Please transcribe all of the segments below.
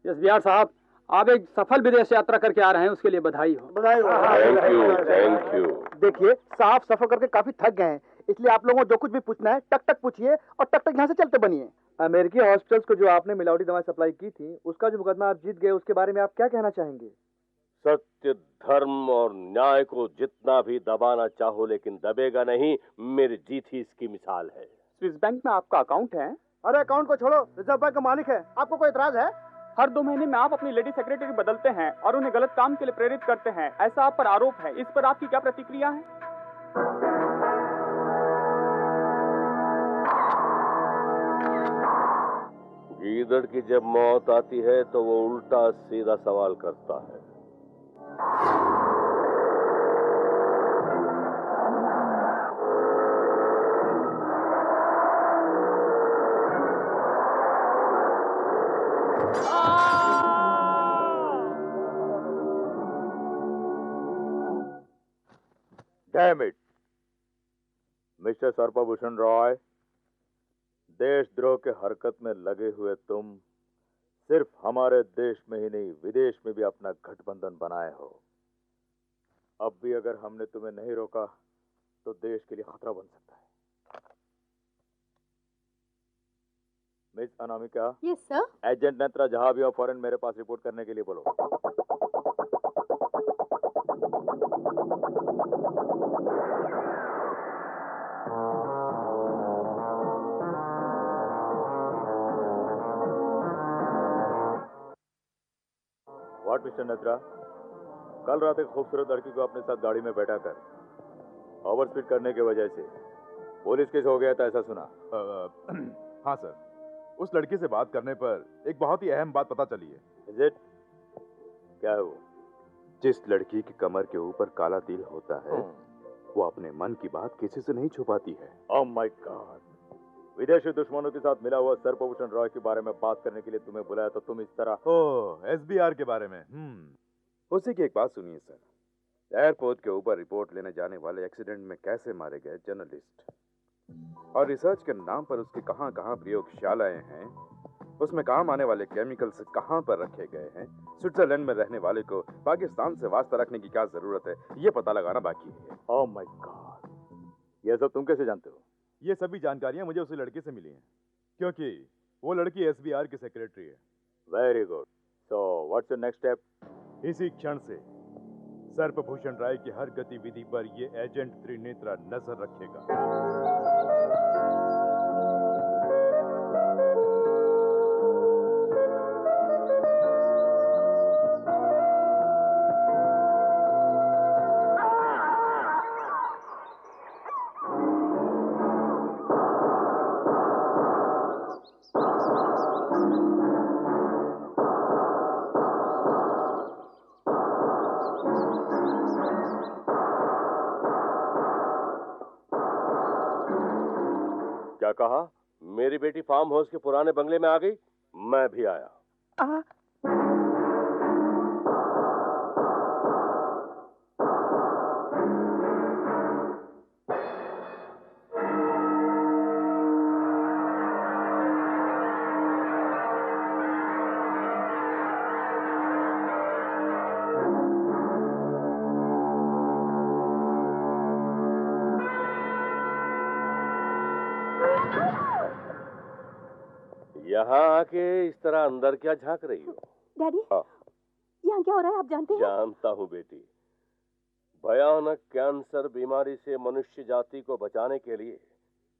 SBR साहब, आप एक सफल विदेश यात्रा करके आ रहे हैं, उसके लिए बधाई हो। बधाई हो। Thank you, thank you. देखिए साहब, सफर करके काफी थक गए हैं, इसलिए आप लोगों को जो कुछ भी पूछना है टक टक पूछिए और टक टक यहाँ से चलते बनिए। अमेरिकी हॉस्पिटल्स को जो आपने मिलावटी दवाएं सप्लाई की थी, उसका जो मुकदमा आप जीत गए, उसके बारे में आप क्या कहना चाहेंगे? सत्य, धर्म और न्याय को जितना भी दबाना चाहो लेकिन दबेगा नहीं, मेरी जीत ही इसकी मिसाल है। स्विस बैंक में आपका अकाउंट है? अरे अकाउंट को छोड़ो, रिजर्व बैंक का मालिक है, आपको कोई इतराज है? हर 2 महीने में आप अपनी लेडी सेक्रेटरी बदलते हैं और उन्हें गलत काम के लिए प्रेरित करते हैं, ऐसा आप पर आरोप है। इस पर आपकी क्या प्रतिक्रिया है? गीदड़ की जब मौत आती है तो वो उल्टा सीधा सवाल करता है। Damn it, मिस्टर सर्पभूषण रॉय, देशद्रोह के हरकत में लगे हुए तुम सिर्फ हमारे देश में ही नहीं विदेश में भी अपना गठबंधन बनाए हो। अब भी अगर हमने तुम्हें नहीं रोका तो देश के लिए खतरा बन सकता है। Miss Anamika. Yes sir. Agent Netra जहां भी हो फौरन मेरे पास रिपोर्ट करने के लिए बोलो। व्हाट मिस्टर नेत्रा, कल रात एक खूबसूरत लड़की को अपने साथ गाड़ी में बैठा कर ओवर स्पीड करने की वजह से पुलिस केस हो गया था, ऐसा सुना? हाँ सर, उस लड़की से बात करने पर एक बहुत ही अहम बात पता चली है। Is it? क्या है वो? जिस लड़की की कमर के ऊपर काला तिल होता है वो अपने मन की बात किसी से नहीं छुपाती है। ओह माय गॉड, विदेशी दुश्मनों के साथ मिला हुआ सर्पभूषण रॉय के बारे में बात करने के लिए तुम्हें बुलाया तो तुम इस तरह। ओह, एसबीआर के बारे में। उसी की एक बात सुनिए सर। एयरपोर्ट के ऊपर रिपोर्ट लेने जाने वाले एक्सीडेंट में कैसे मारे गए जर्नलिस्ट और रिसर्च के नाम पर उसकी कहां कहां प्रयोगशालाएं हैं, उसमें काम आने वाले केमिकल्स कहां पर रखे गए हैं, स्विट्जरलैंड में रहने वाले को पाकिस्तान से वास्ता रखने की क्या जरूरत है, ये पता लगाना बाकी है। ओह माय गॉड, ये सब तुम कैसे जानते हो? ये सभी जानकारियां मुझे उसी लड़की से मिली हैं, क्योंकि वो लड़की एसबीआर की सेक्रेटरी है। Very good. So what's your next step? इसी क्षण से सर्पभूषण राय की हर गतिविधि पर ये एजेंट त्रिनेत्रा नजर रखेगा। क्या कहा? मेरी बेटी फार्म हाउस के पुराने बंगले में आ गई? मैं भी आया। यहाँ आके इस तरह अंदर क्या झांक रही हो? डैडी, हाँ। यहाँ क्या हो रहा है आप जानते हैं? जानता हूँ बेटी। भयानक कैंसर बीमारी से मनुष्य जाति को बचाने के लिए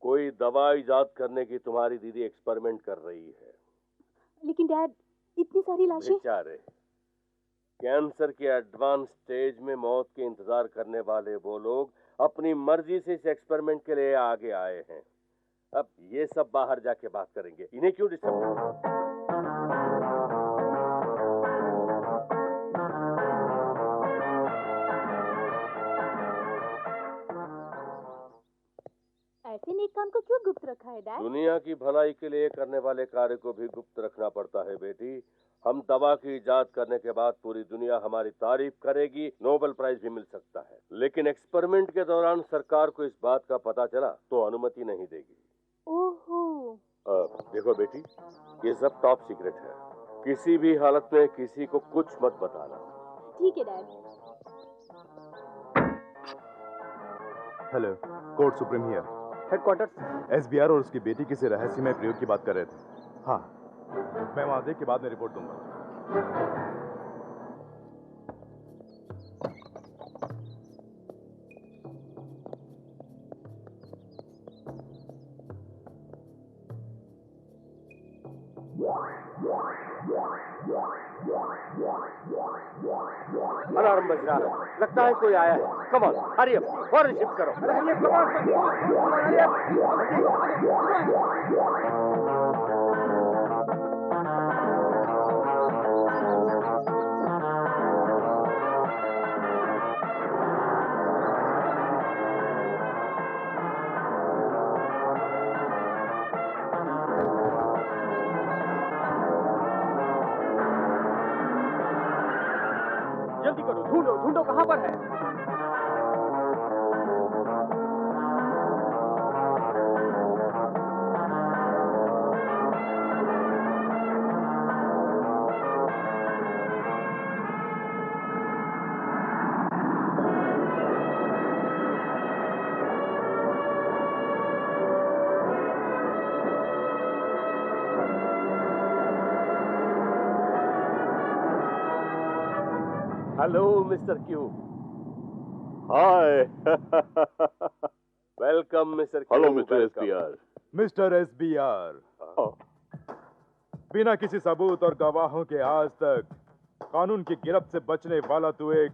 कोई दवा इजाद करने की तुम्हारी दीदी एक्सपेरिमेंट कर रही है। लेकिन डैड, इतनी सारी लाशें। बेचारे, कैंसर के एडवांस स्टेज में मौत के इंतजार करने वाले वो लोग अपनी मर्जी से इस एक्सपेरिमेंट के लिए आगे आए हैं। अब ये सब बाहर जाके बात करेंगे, इन्हें क्यों डिस्टर्ब करें? ऐसे नेक काम को क्यों गुप्त रखा है डैड? दुनिया की भलाई के लिए करने वाले कार्य को भी गुप्त रखना पड़ता है बेटी। हम दवा की इजाद करने के बाद पूरी दुनिया हमारी तारीफ करेगी, नोबेल प्राइज भी मिल सकता है, लेकिन एक्सपेरिमेंट के दौरान सरकार को इस बात का पता चला तो अनुमति नहीं देगी। ओहो। देखो बेटी, ये सब टॉप सीक्रेट है, किसी भी हालत में किसी को कुछ मत बताना। ठीक है dad. Hello, court supreme here. Headquarters. SBR और उसकी बेटी किसी रहस्यमय प्रयोग की बात कर रहे थे। हाँ, मैं वहां देख के बाद में रिपोर्ट दूंगा। अलार्म बज रहा है, लगता है कोई आया है। कम ऑन, हरी अप, फौरन शिफ्ट करो। जल्दी करो, ढूंढो ढूंढो, कहां पर है? Hello mister Q. Hi. Welcome mister Q. Hello mister SBR. Mister SBR, बिना किसी सबूत और गवाहों के आज तक कानून की गिरफ्त से बचने वाला तू एक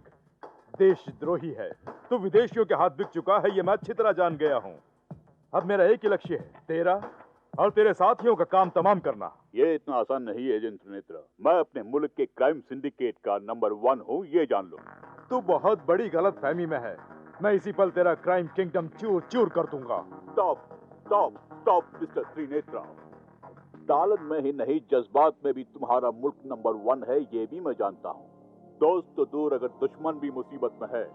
देशद्रोही है। तू विदेशियों के हाथ बिक चुका है, ये मैं अच्छी तरह जान गया हूं। अब मेरा एक ही लक्ष्य है, तेरा और तेरे साथियों का काम तमाम करना। ये इतना आसान नहीं है एजेंट त्रिनेत्र। मैं अपने मुल्क के क्राइम सिंडिकेट का नंबर 1 हूँ, ये जान लो। तू बहुत बड़ी गलत फहमी में है। मैं इसी पल तेरा क्राइम किंगडम चूर चूर कर दूंगा। Stop stop stop mister Trinetra. तालन में ही नहीं, जज्बात में भी तुम्हारा मुल्क नंबर 1 है, ये भी मैं जानता हूँ। दोस्त तो दूर, अगर दुश्मन भी मुसीबत में है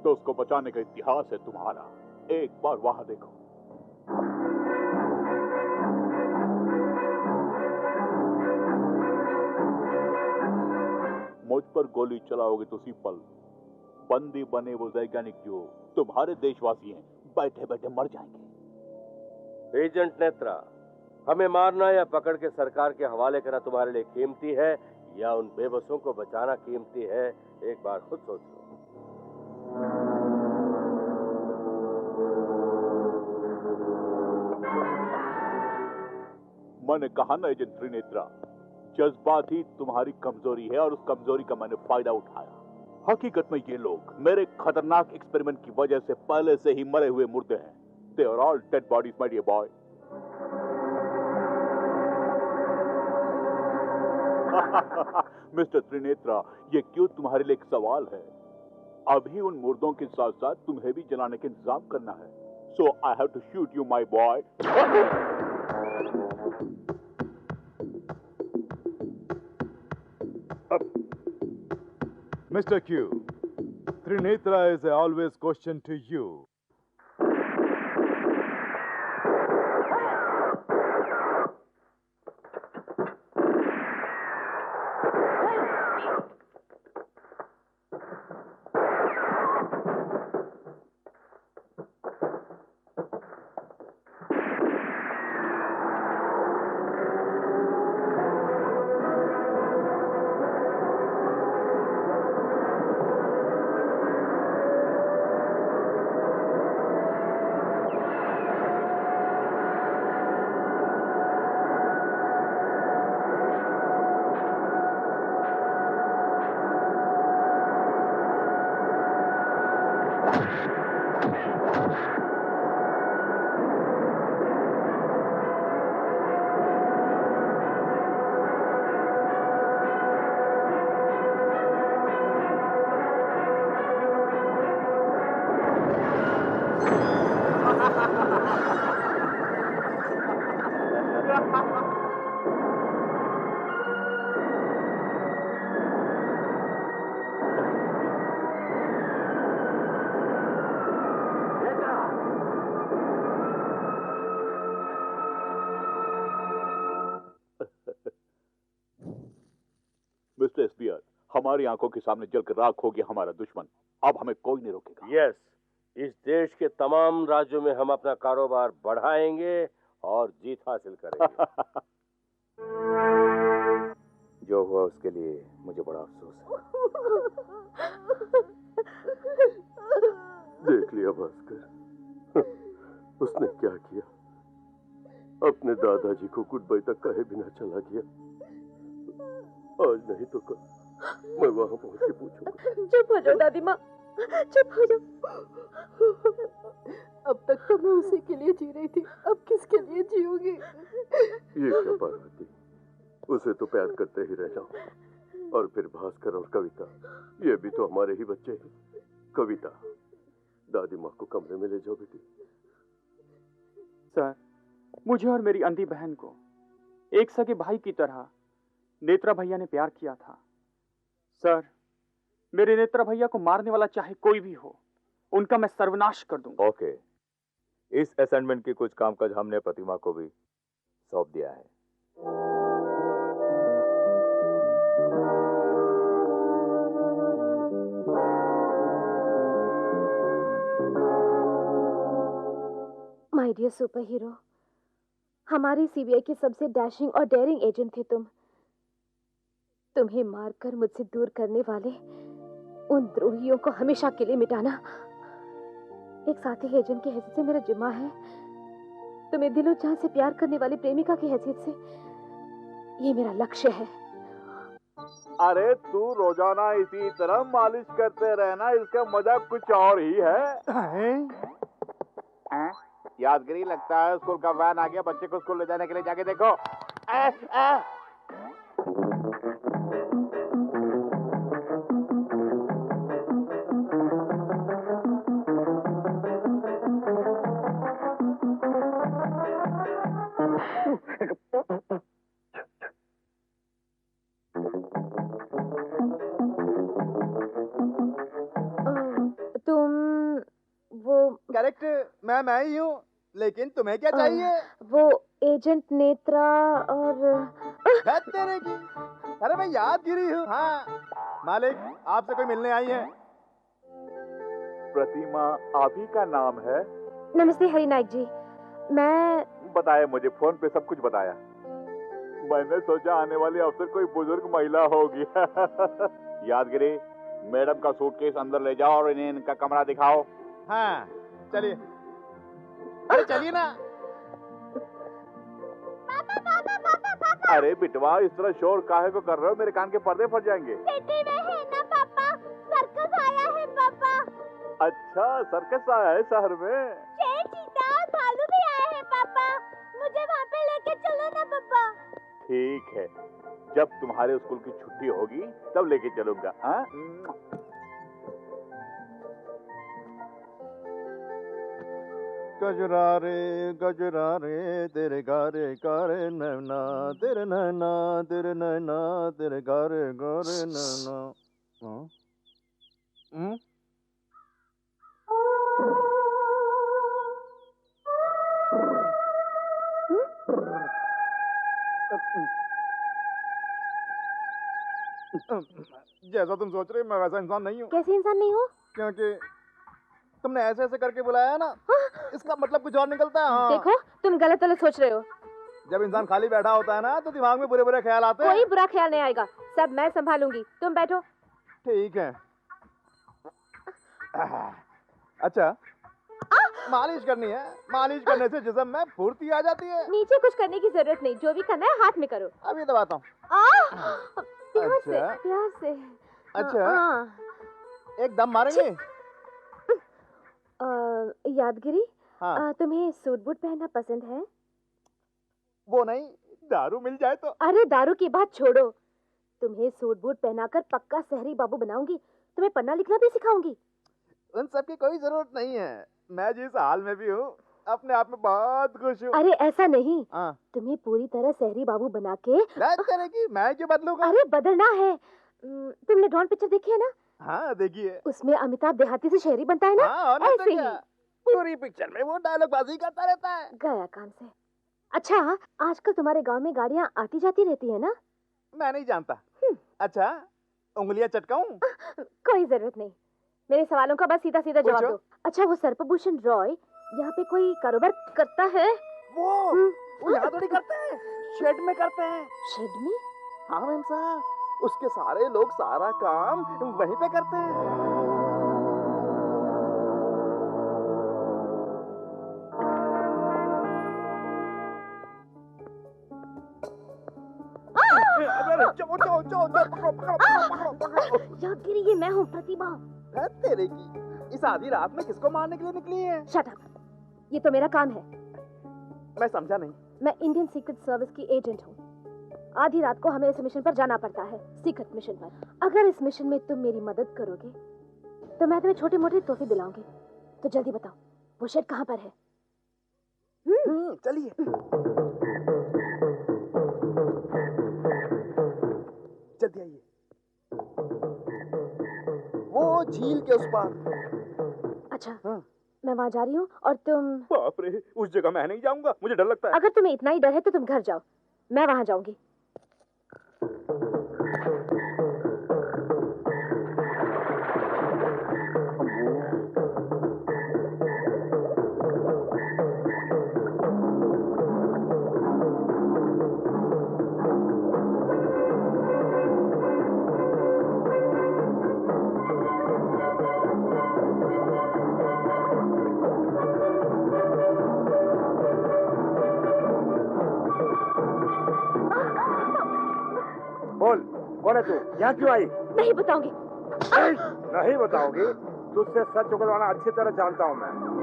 तो उसको बचाने का इतिहास है तुम्हारा। एक बार वहां देखो। मुझ पर गोली चलाओगे तो उसी पल बंदी बने वो वैज्ञानिक जो तुम्हारे देशवासी हैं, बैठे बैठे मर जाएंगे। एजेंट नेत्रा, हमें मारना या पकड़ के सरकार के हवाले करना तुम्हारे लिए कीमती है या उन बेबसों को बचाना कीमती है? एक बार खुद सोच लो। मैंने कहा ना एजेंट त्रिनेत्रा, जज्बात ही तुम्हारी कमजोरी है और उस कमजोरी का मैंने फायदा उठाया। हकीकत में ये लोग मेरे खतरनाक एक्सपेरिमेंट की वजह से पहले से ही मरे हुए मुर्दे हैं। They are all dead bodies, my dear boy. Mister Trinetra, ये क्यों तुम्हारे लिए एक सवाल है। अभी उन मुर्दों के साथ साथ तुम्हें भी जलाने का इंतजाम करना है। So I have to shoot you, my boy. Mr. Q, Trinetra is always question to you. Mister SBR, हमारी आंखों के सामने जलकर राख हो गया हमारा दुश्मन। अब हमें कोई नहीं रोकेगा। यस, इस देश के तमाम राज्यों में हम अपना कारोबार बढ़ाएंगे और जीत हासिल करेंगे। जो हुआ उसके लिए मुझे बड़ा अफसोस है। देख लिया भास्कर, उसने क्या किया। अपने दादाजी को गुड बाय तक कहे बिना चला गया। आज नहीं तो कल मैं वहां पहुंच के पूछूंगा। चुप हो जाओ दादी माँ, चुप हो जाओ। अब तक तो मैं उसी के लिए जी रही थी, अब किसके लिए जीऊंगी? ये क्या पार्वती, उसे तो प्यार करते ही रहना। और फिर भास्कर और कविता, ये भी तो हमारे ही बच्चे हैं। कविता, दादी माँ को कमरे में ले जाओ बेटी। सर, मुझे और मेरी अंधी बहन को एक सगे भाई की तरह नेत्रा भैया ने प्यार किया था। सर, मेरे नेत्रा भैया को मारने वाला चाहे कोई भी हो, उनका मैं सर्वनाश कर दूंगा। ओके, इस असाइनमेंट की कुछ कामकाज हमने प्रतिमा को भी सौंप दिया है। माय डियर सुपर हीरो, हमारी सीबीआई के सबसे डैशिंग और डेयरिंग एजेंट थे तुम। तुम्हें मारकर मुझसे दूर करने वाले उन द्रोहियों को हमेशा के लिए मिटाना एक साथी एजेंट की हैसियत से मेरा जिम्मा है। तुम्हें दिलो जान से प्यार करने वाली प्रेमिका की हैसियत से ये मेरा लक्ष्य है। अरे तू रोजाना इसी तरह मालिश करते रहना, इसका मजा कुछ और ही है। यादगिरी, लगता है स्कूल का वैन आ गया, बच्चे को स्कूल ले जाने के लिए जाके देखो। तुम वो करेक्ट, मैं ही हूँ, लेकिन तुम्हें क्या चाहिए? वो एजेंट नेत्रा और तेरे की। अरे मैं यादगिरी हूँ। हाँ मालिक, आपसे कोई मिलने आई है। प्रतिमा आप ही का नाम है? नमस्ते हरिनायक जी, मैं बताया, मुझे फोन पे सब कुछ बताया। मैंने सोचा आने वाली अफसर कोई बुजुर्ग महिला होगी। यादगिरी, मैडम का सूटकेस अंदर ले जाओ और इन्हें इनका कमरा दिखाओ। हाँ चलिए। अरे चलिए ना। अरे बिटवा, इस तरह शोर काहे को कर रहे हो? मेरे कान के पर्दे फट जाएंगे। सिटी में है ना पापा, सर्कस आया है पापा। अच्छा, सर्कस आया है शहर में? शेर, चीता और भालू भी आए हैं पापा, मुझे वहाँ पे लेके चलो ना पापा। ठीक है, जब तुम्हारे स्कूल की छुट्टी होगी तब लेके चलूंगा। हाँ? गजरा रे तेरे गारे गारे नैना, तेरे नैना तेरे नैना तेरे गारे गारे नैना। जैसा तुम सोच रहे हो मैं वैसा इंसान नहीं हूँ। कैसे इंसान नहीं हो? क्योंकि तुमने ऐसे ऐसे करके बुलाया ना, इसका मतलब कुछ और निकलता है। हाँ। देखो, तुम गलत गलत सोच रहे हो। जब इंसान खाली बैठा होता है ना तो दिमाग में बुरे बुरे ख्याल आते हैं। कोई बुरा ख्याल नहीं आएगा, सब मैं संभालूंगी, तुम बैठो। ठीक है। अच्छा, मालिश करनी है। मालिश करने से जिस्म में फुर्ती आ जाती है। नीचे कुछ करने की जरूरत नहीं, जो भी करना है हाथ में करो। अभी दबाता हूँ। प्यार से, अच्छा। प्यार से। अच्छा, एक दम मारेंगे। यादगिरी, हाँ। तुम्हें सूट बूट पहनना पसंद है? वो नहीं, दारू मिल जाए तो। अरे दारू की बात छोड़ो, तुम्हें सूट बूट पहनाकर पक्का शहरी बाबू बनाऊंगी, तुम्हें पढ़ना लिखना भी सिखाऊंगी। उन सब की कोई जरूरत नहीं है, मैं जिस हाल में भी हूँ अपने आप में बहुत खुश हूँ। अरे ऐसा नहीं, तुम्हें पूरी तरह शहरी बाबू बना के करेगी, मैं क्यों बदलूंगा? अरे बदलना है। तुमने डॉन पिक्चर देखी है ना? हाँ देखिए। उसमें अमिताभ देहाती से शहरी बनता है ना? हाँ, ऐसे ही पूरी पिक्चर में वो डायलॉग बाजी करता रहता है। गया काम से। अच्छा, आजकल तुम्हारे गांव में गाड़ियाँ आती जाती रहती है ना? मैं नहीं जानता। अच्छा, उंगलियां चटकाऊं? कोई जरूरत नहीं, मेरे सवालों का बस सीधा सीधा जवाब पूछो। दो। अच्छा, वो सर्पभूषण रॉय यहाँ पे कोई कारोबार करता है? वो यहाँ थोड़ी करते हैं, शेड में करते हैं। शेड में? हाँ मैम साहब, उसके सारे लोग सारा काम वहीं पे करते हैं। यादगिरी, ये मैं हूँ प्रतिभा। तेरे की इस आधी रात में किसको मारने के लिए निकली है? शट अप, ये तो मेरा काम है। मैं समझा नहीं। मैं इंडियन सीक्रेट सर्विस की एजेंट हूँ। आधी रात को हमें इस मिशन पर जाना पड़ता है, सीक्रेट मिशन पर। अगर इस मिशन में तुम मेरी मदद करोगे तो मैं तुम्हें छोटे मोटे तोहफे दिलाऊंगी। तो जल्दी बताओ, वो शेड कहाँ पर है? चलिए जल्दी आइए। वो झील के उस पार। अच्छा, मैं वहाँ जा रही हूँ और तुम? बाप रे, उस जगह मैं नहीं जाऊंगा, मुझे डर लगता है। अगर तुम्हें इतना ही डर है तो तुम घर जाओ, मैं वहाँ जाऊंगी। बोल, कौन है तू? यहाँ क्यों आई? नहीं बताऊंगी। नहीं बताओगी? तुझसे सच उगलवाना अच्छी तरह जानता हूँ मैं।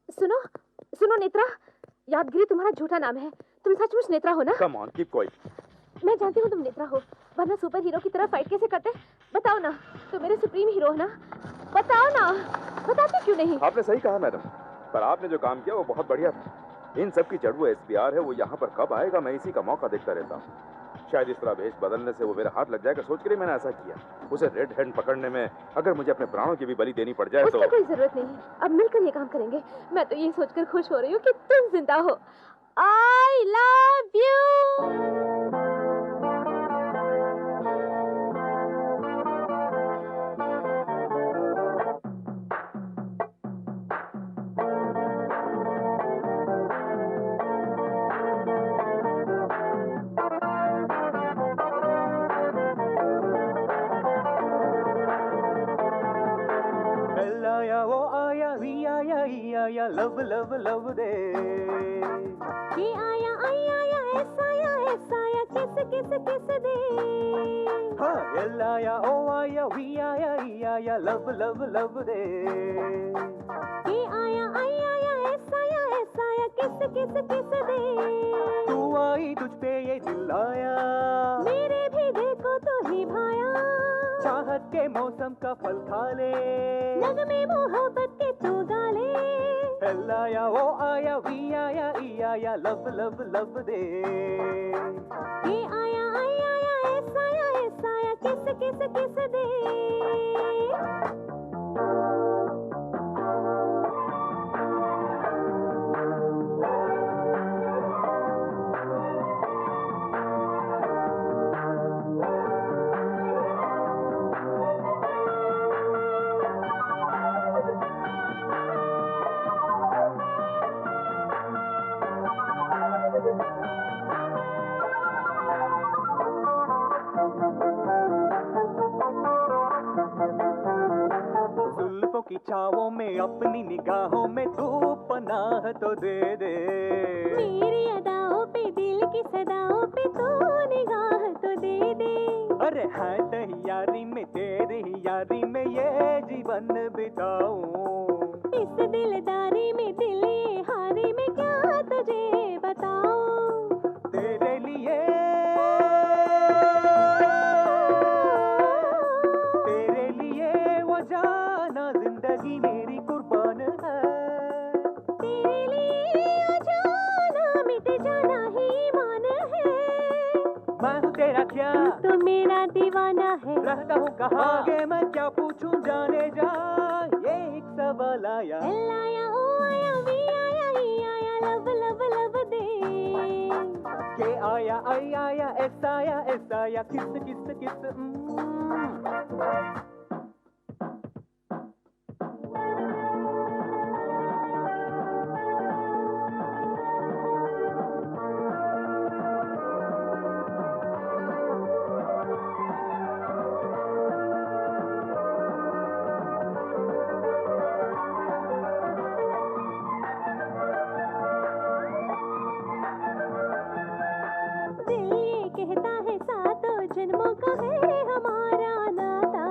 सुनो सुनो नेत्रा, यादगिरी तुम्हारा झूठा नाम है। तुम सचमुच नेत्रा हो ना? Come on, keep quiet. मैं जानती हूँ तुम नेत्रा हो, वरना सुपर हीरो की तरह फाइट कैसे करते? बताओ ना, तुम मेरे सुप्रीम हीरो हो ना? बताओ ना, बताते क्यों नहीं? आपने सही कहा मैडम, पर आपने जो काम किया वो बहुत बढ़िया था। इन सब की जड़ वो SPR है, वो यहाँ पर कब आएगा मैं इसी का मौका देखता रहता हूँ। शायद इस तरह भेष बदलने से वो मेरा हाथ लग जाएगा, सोच कर ही मैंने ऐसा किया। उसे रेड हैंड पकड़ने में अगर मुझे अपने प्राणों की भी बलि देनी पड़ जाए तो उसकी कोई जरूरत नहीं, अब मिलकर ये काम करेंगे। मैं तो ये सोचकर खुश हो रही हूँ कि तुम जिंदा हो। I love you। Love love love दे। ये आया ऐसा आया किस किस किस दे। हाँ, एल आया ओ आया वी आया ई आया लव लव लव दे। ये आया ऐसा आया किस किस किस दे। तू आई तुझ पे ये दिल आया, मेरे भी देखो तो ही भाया। चाहत के मौसम का फल खा ले, नगमे मोहब्बत के तू गा ले। एल आया ओ आया वी आया ई आया लव लव लव दे। ये आया ऐसा आया किस किस किस दे। की छावों में अपनी निगाहों में तू पनाह तो दे दे। मेरी अदाओं पे दिल की सदाओं पे तू निगाह तो दे दे। अरे है तैयारी में तेरी यारी में ये जीवन बिताऊं। इस दिलदारी में दिल ये हारी में क्या तुझे बताऊं। तेरे लिए वो जाना जिंदगी मेरी कुर्बान है। तेरे लिए वो जाना मिट जाना ही मान है। मैं हूँ तेरा क्या तो मेरा दीवाना है। रहता हूँ कहाँ आगे मैं क्या पूछूं जाने जा। ये एक सवाल आया एल आया ओ आया वी आया ई आया लव लव लव दे। के आया आई आया एस आया किस किस किस दिल ये कहता है सातों जन्मों का है हमारा नाता।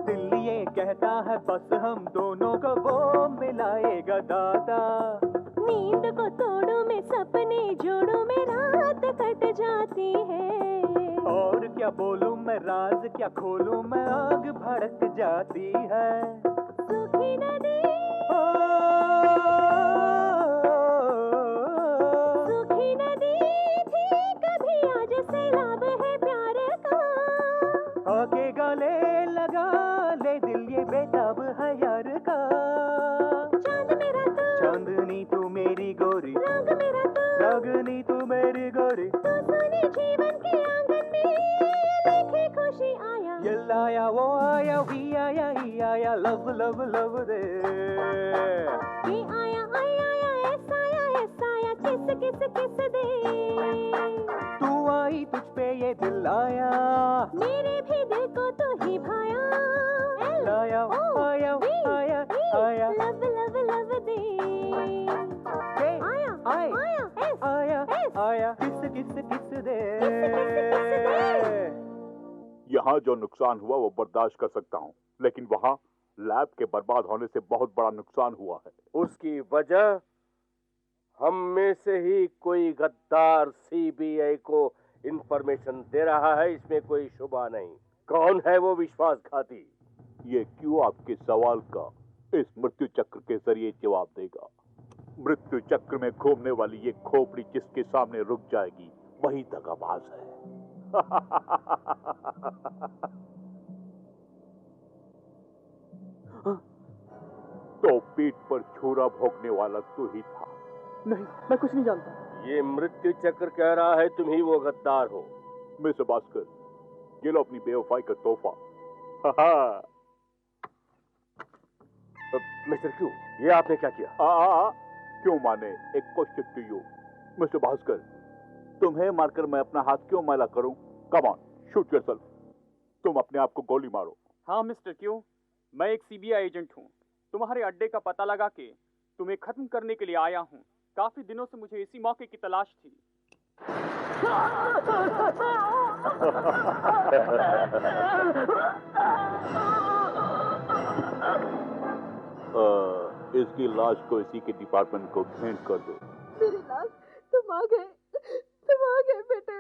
दिल ये कहता है बस हम दोनों को वो मिलाएगा दाता। नींद को तोड़ूं मैं सपने जोड़ूं मैं रात कट जाती है। और क्या बोलूं मैं राज क्या खोलूं मैं आग भड़क जाती है। सूखी नदी सूखी नदी थी कभी आज सैलाब है प्यार का। आके गले लगा ले दिल ये बेताब है यार का। चांद मेरा तू चांदनी तू मेरी गोरी रंग मेरा तू रागनी तू मेरी गोरी। तू सुनी जीवन के आंगन में देखे खुशी आया। ये लाया वो आया वी आया ई आया लव लव लव दे। ये आया आई आया ऐसा आया किस किस किस दे। तू आई तुझ पे ये दिल आया मेरे भी दिल को तू ही भाया। लाया आया आया आया लव लव लव दे। आया आया आया किस किस किस दे। यहाँ जो नुकसान हुआ वो बर्दाश्त कर सकता हूँ, लेकिन वहाँ लैब के बर्बाद होने से बहुत बड़ा नुकसान हुआ है। उसकी वजह हम में से ही कोई गद्दार सीबीआई को इंफॉर्मेशन दे रहा है, इसमें कोई शुबा नहीं। कौन है वो विश्वासघाती? ये क्यों आपके सवाल का इस मृत्यु चक्र के जरिए जवाब देगा। मृत्यु चक्र में घूमने वाली ये खोपड़ी जिसके सामने रुक जाएगी वही दगाबाज है। तो पीठ पर छुरा भोंकने वाला तू ही था। नहीं, मैं कुछ नहीं जानता। ये मृत्यु चक्र कह रहा है तुम ही वो गद्दार हो। मिस्टर भास्कर, ये लो अपनी बेवफाई का तोहफा। मिस्टर क्यों, ये आपने क्या किया? क्यों माने, एक question to you. Mister Bhaskar, तुम्हें मारकर मैं अपना हाथ क्यों मैला करूं? Come on, shoot yourself. तुम अपने आप को गोली मारो। हाँ मिस्टर क्यों, मैं एक सीबीआई एजेंट हूँ। तुम्हारे अड्डे का पता लगा के तुम्हें खत्म करने के लिए आया हूँ। काफी दिनों से मुझे इसी मौके की तलाश थी। इसकी लाश को इसी के डिपार्टमेंट को भेंट कर दो। मेरी लाश, तुम आ गए बेटे।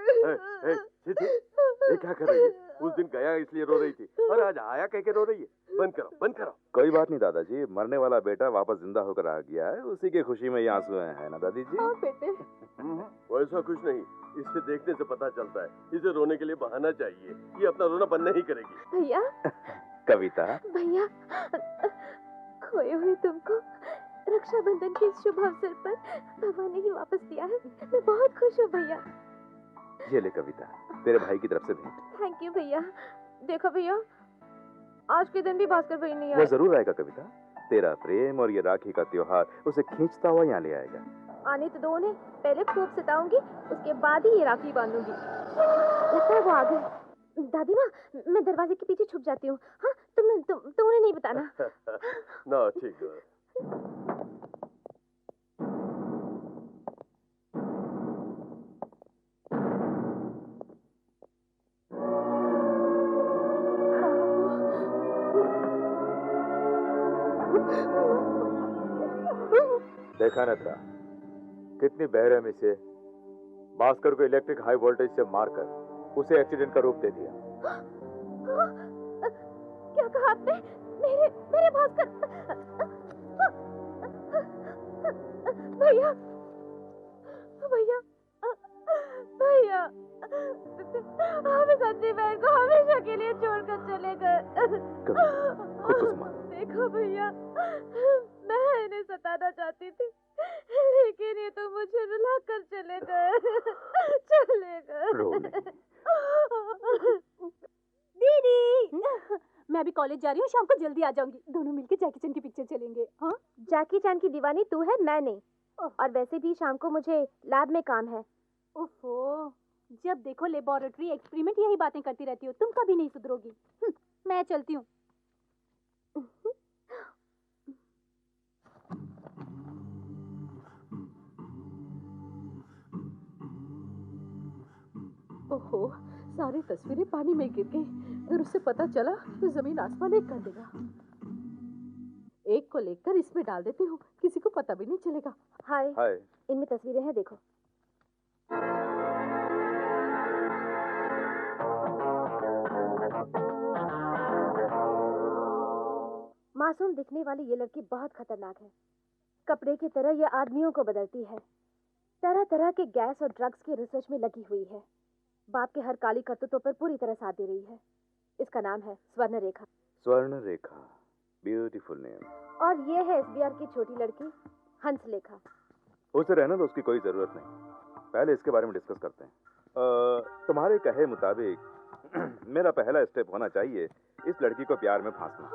ये क्या कर रही है? उस दिन गया इसलिए रो रही थी और आज आया कह के रो रही है। बंद करो, बंद करो। कोई बात नहीं दादाजी, मरने वाला बेटा वापस जिंदा होकर आ गया है, उसी की खुशी में ये आंसू है ना दादी जी? हाँ बेटे। वैसा कुछ नहीं, इसे देखने से पता चलता है इसे रोने के लिए बहाना चाहिए। ये अपना रोना बंद नहीं करेगी। भैया। कविता। भैया, खोए हुए तुमको रक्षाबंधन के इस शुभ अवसर पर भगवान ने ही वापस दिया है। मैं बहुत खुश हूँ भैया। ये ले कविता, तेरे भाई की तरफ से भेंट। थैंक यू भैया। देखो भैया, आज के दिन भी भास्कर भाई नहीं आए। वो जरूर आएगा कविता। तेरा प्रेम और ये राखी का त्योहार उसे खींचता हुआ यहाँ ले आएगा। आने तो दो उन्हें, पहले खूब सताऊंगी, उसके बाद ही ये राखी बांधूंगी। लगता है वो आ गए। दादी माँ, मैं दरवाजे के पीछे छुप जाती हूँ। हाँ, तुम तुम उन्हें नहीं बताना। No, ठीक है। देखा नेत्रा, कितनी बेरहमी से भास्कर को इलेक्ट्रिक हाई वोल्टेज से मारकर उसे एक्सीडेंट का रूप दे दिया। क्या कहा आपने? मेरे भास्कर। भैया भैया भैया, हम इस अंधी बहन को हमेशा के लिए छोड़कर चले गए। देखो भैया, मैं इन्हें सताना चाहती थी, लेकिन ये तो मुझे रुला कर चले गए। दीदी, मैं अभी कॉलेज जा रही हूँ, शाम को जल्दी आ जाऊंगी। दोनों मिलकर जैकी चैन की पिक्चर चलेंगे। हाँ, जैकी चैन की दीवानी तू है, मैं नहीं। और वैसे भी शाम को मुझे लैब में काम है। ओफो, जब देखो लेबोरेटरी एक्सपेरिमेंट यही बातें करती रहती हो, तुम कभी नहीं सुधरोगी। मैं चलती हूँ। ओहो, सारी तस्वीरें पानी में गिर गई। अगर उसे पता चला तो जमीन आसमान एक कर देगा। एक को लेकर इसमें डाल देती हूँ, किसी को पता भी नहीं चलेगा। हाय, हाय। इनमें तस्वीरें हैं, देखो। मासूम दिखने वाली ये लड़की बहुत खतरनाक है। कपड़े की तरह ये आदमियों को बदलती है। तरह तरह के गैस और ड्रग्स की रिसर्च में लगी हुई है। बाप के हर काली करतूतों पर पूरी तरह साथ दे रही है। इसका नाम है स्वर्ण रेखा। स्वर्ण रेखा, ब्यूटीफुल नेम। और ये है एसबीआर की छोटी लड़की हंसलेखा। उसे रहने दो, उसकी कोई जरूरत नहीं। पहले इसके बारे में डिस्कस करते हैं। तुम्हारे कहे मुताबिक मेरा पहला स्टेप होना चाहिए इस लड़की को प्यार में फांसना।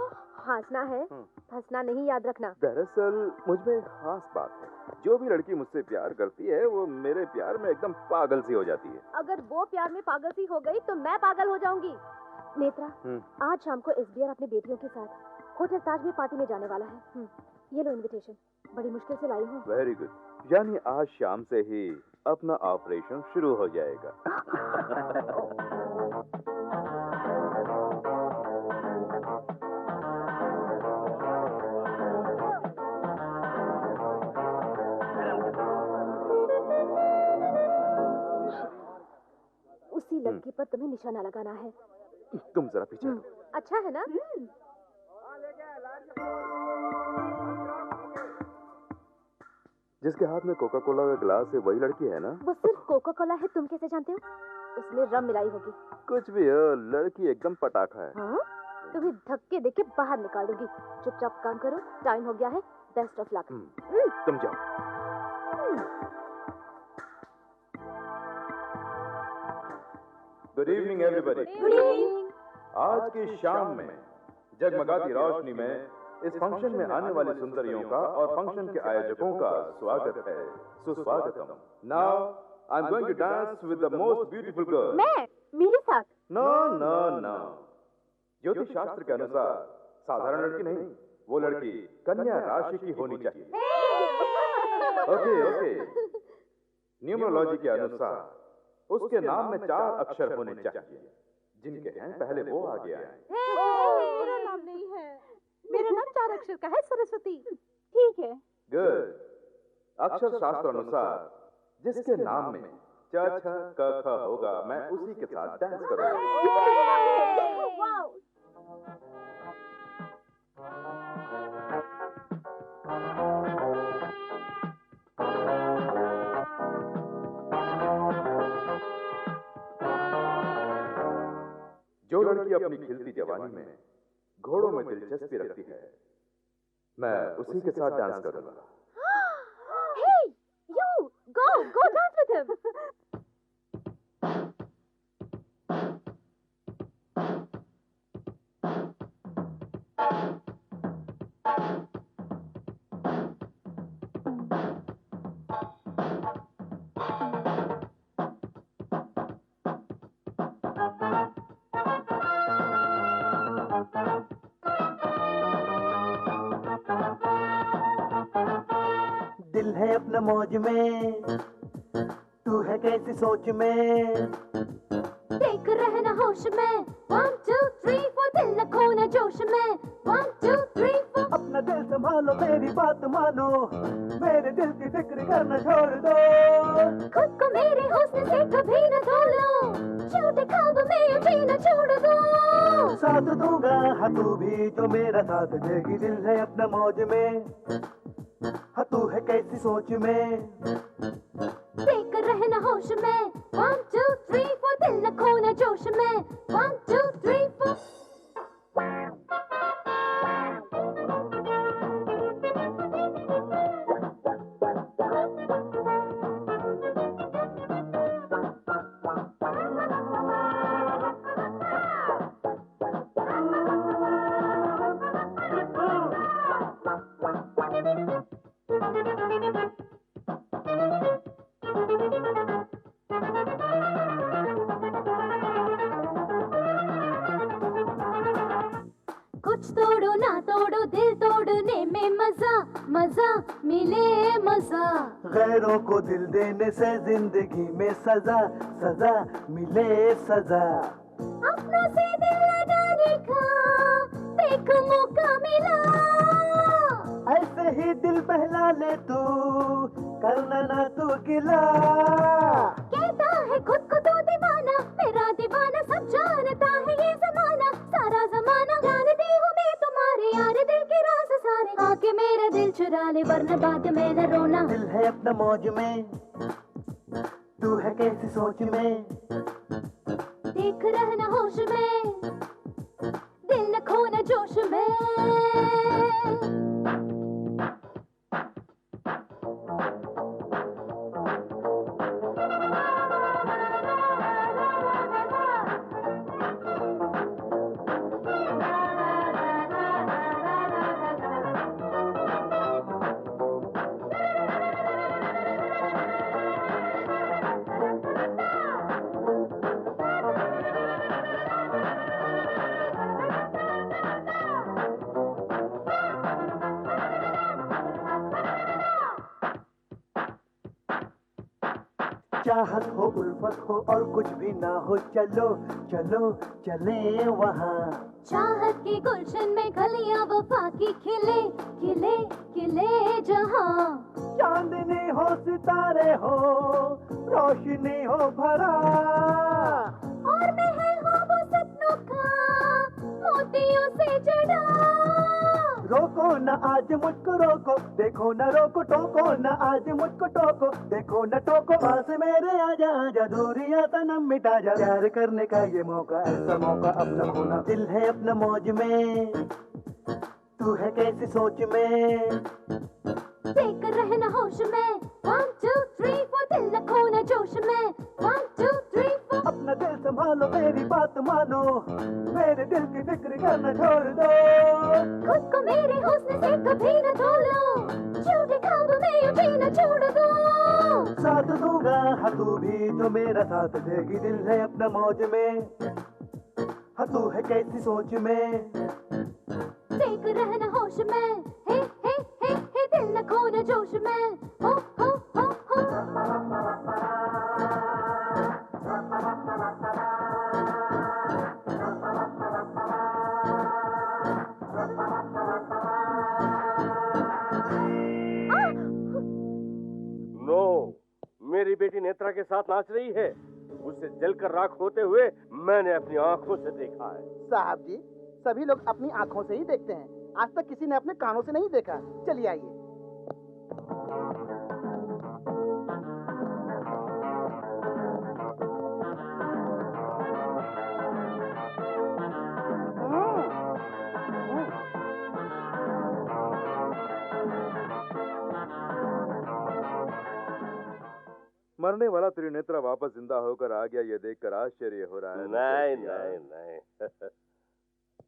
फांसना है, फंसना नहीं, याद रखना। दरअसल मुझ में एक खास बात है। जो भी लड़की मुझसे प्यार करती है वो मेरे प्यार में एकदम पागल सी हो जाती है। अगर वो प्यार में पागल सी हो गई तो मैं पागल हो जाऊंगी। नेत्रा, आज शाम को एसबीआर अपने बेटियों के साथ होटल ताज में पार्टी में जाने वाला है। ये लो इनविटेशन, बड़ी मुश्किल से लाई हूँ। वेरी गुड, यानी आज शाम से ही अपना ऑपरेशन शुरू हो जाएगा। उसी लड़की पर तुम्हें निशाना लगाना है। तुम जरा पीछे हटो। अच्छा है ना? जिसके हाथ में कोका कोला का गिलास है वही लड़की है ना? वो सिर्फ कोका कोला है, तुम कैसे जानते हो? उसमें रम मिलाई होगी। कुछ भी हो, लड़की एकदम पटाखा है। हाँ? तुम्हें धक्के देके बाहर निकाल दूंगी। चुपचाप काम करो, टाइम हो गया है। Best of luck. तुम जाओ। Good evening everybody. Good evening. आज की शाम में जगमगाती रोशनी में इस फंक्शन में आने वाली सुंदरियों का और फंक्शन के आयोजकों का स्वागत है, सुस्वागतम। Now I am going to dance with the most beautiful girl. मैं? मेरे साथ? नो नो नो, ज्योतिष शास्त्र के अनुसार साधारण लड़की नहीं, वो लड़की कन्या राशि की होनी चाहिए। ओके ओके, न्यूमरोलॉजी के अनुसार उसके नाम में 4 अक्षर होने चाहिए। जिनके हैं पहले वो आगे आए। मेरा नाम नहीं है, मेरा नाम 4 अक्षर का है, सरस्वती। ठीक है। गुड। अक्षर शास्त्र अनुसार जिसके नाम में च छ क ख होगा, मैं उसी के साथ डांस करूंगा। जो लड़की अपनी खिलती जवानी में घोड़ों में दिलचस्पी रखती है, मैं उसी के साथ डांस करूंगा। Hey, you, go dance with him. है अपना मौज में, तू है कैसी सोच में। देख रहना होश में, 1 2 3 4, दिल न खोना जोश में, 1 2 3 4। अपना दिल संभालो, मेरी बात मानो, मेरे दिल की फिक्र करना छोड़ दो। खुद को मेरे हुस्न से कभी न धोलो, झूठे ख्वाब में जीना छोड़ दो। साथ दूंगा हाँ तू भी जो मेरा साथ देगी, दिल है अपना मौज में, हाँ तू है कैसी सोच में। देख रहना होश में, 1 2 3 4, दिल न खोना जोश में, 1 2 3 4। कुछ तोड़ो ना तोड़ो, दिल तोड़ने में मजा मजा मिले मजा। गैरों को दिल देने से जिंदगी में सजा सजा मिले सजा। अपनों से दिल लगाने का देख मौका मिला, ऐसे ही दिल बहला ले तू, करना ना तू गिला। कहता है खुद को तो दीवाना, मेरा दीवाना सब जानता है ये जमाना, सारा जमाना जानती हूँ मैं तुम्हारे यार दिल के राज सारे। आके मेरा दिल चुरा ले वरना बाद में न रोना। दिल है अपना मौज में, तू है कैसी सोच में। देख रहना होश में, दिल न खोना जोश में। चाहत हो उल्फत हो और कुछ भी ना हो, चलो चलो चले वहाँ। चाहत की गुलशन में कलियां वफा की खिले खिले खिले जहां। चांदनी हो सितारे हो, रोशनी हो भरा, और महल हो वो सपनों का मोतियों से जड़ा। रोको न आज मुझको रोको, देखो न रोको, टोको न आज मुझको टोको, देखो न टोको। पास मेरे आजा आजा, दूरियां सनम मिटा जा। प्यार करने का ये मौका, ऐसा मौका अपना खोना। दिल है अपना मौज में, तू है कैसी सोच में। देख रहना होश में, 1 2 3 4, दिल न खोना जोश में, 1 2 3 4। अपना दिल संभालो, मेरी बात मानो, मेरे दिल की फिक्र करना छोड़ दो। खुद को मेरे हुस्न से कभी न धोलो, झूठे ख्वाब में जीना छोड़ दो। साथ दूंगा हाँ तू भी जो मेरा साथ देगी, दिल है अपना मौज में, हाँ तू है कैसी सोच में। देख रहना होश में, हे हे हे हे, दिल न खोना जोश में, हो हो हो हो। नो, मेरी बेटी नेत्रा के साथ नाच रही है। उसे जलकर राख होते हुए मैंने अपनी आंखों से देखा है। साहब जी, सभी लोग अपनी आंखों से ही देखते हैं, आज तक किसी ने अपने कानों से नहीं देखा। चलिए आइए। मरने वाला त्रिनेत्रा वापस जिंदा होकर आ गया, ये देखकर आश्चर्य हो रहा है। नहीं नहीं नहीं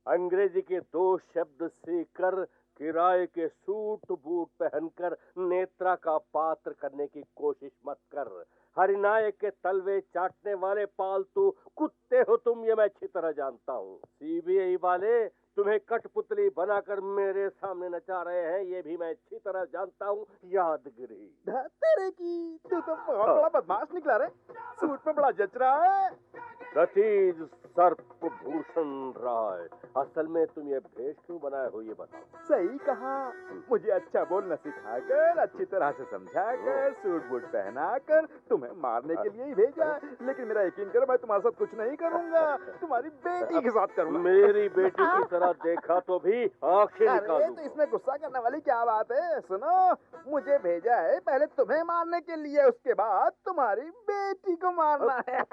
अंग्रेजी के 2 शब्द सीखकर, किराए के सूट बूट पहनकर नेत्रा का पात्र करने की कोशिश मत कर। हरिनायक के तलवे चाटने वाले पालतू कुत्ते हो तुम, ये मैं अच्छी तरह जानता हूँ। सीबीआई वाले तुम्हें कठपुतली बनाकर मेरे सामने नचा रहे हैं, ये भी मैं अच्छी तरह जानता हूँ, यादगिरी। तेरे की तू तो बहुत बड़ा बदमाश निकला रे, सूट में बड़ा जच रहा है। सतीज सर्पभूषण राय, असल में तुम ये भेष क्यों बनाए हो, ये बताओ। सही कहा, मुझे अच्छा बोलना सिखाकर, अच्छी तरह से समझाकर, सूट बूट पहनाकर तुम्हें मारने के लिए ही भेजा। लेकिन मेरा यकीन करो, मैं तुम्हारे साथ कुछ नहीं करूंगा, तुम्हारी बेटी के साथ करूंगा। मेरी बेटी की तरह देखा तो भी आंखें निकाल दूंगा। तो इसमें गुस्सा करने वाली क्या बात है? सुनो, मुझे भेजा है पहले तुम्हें मारने के लिए, उसके बाद तुम्हारी बेटी को मारना है।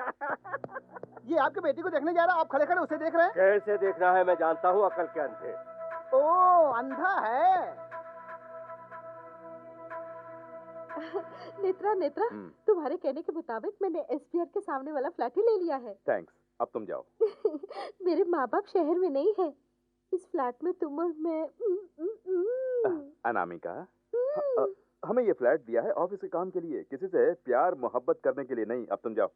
ये आपकी बेटी को देखने जा रहा, आप खड़े खड़े उसे देख रहे हैं? कैसे देखना है मैं जानता हूँ, अकल के अंधे। ओ, अंधा है। नेत्रा नेत्रा, तुम्हारे कहने के मुताबिक मैंने एसपीआर के सामने वाला फ्लैट ही ले लिया है। थैंक्स, अब तुम जाओ। मेरे माँ बाप शहर में नहीं है, इस फ्लैट में तुम और मैं। अनामिका, हमें ये फ्लैट दिया है ऑफिस के काम के लिए, किसी से प्यार मोहब्बत करने के लिए नहीं। अब तुम जाओ।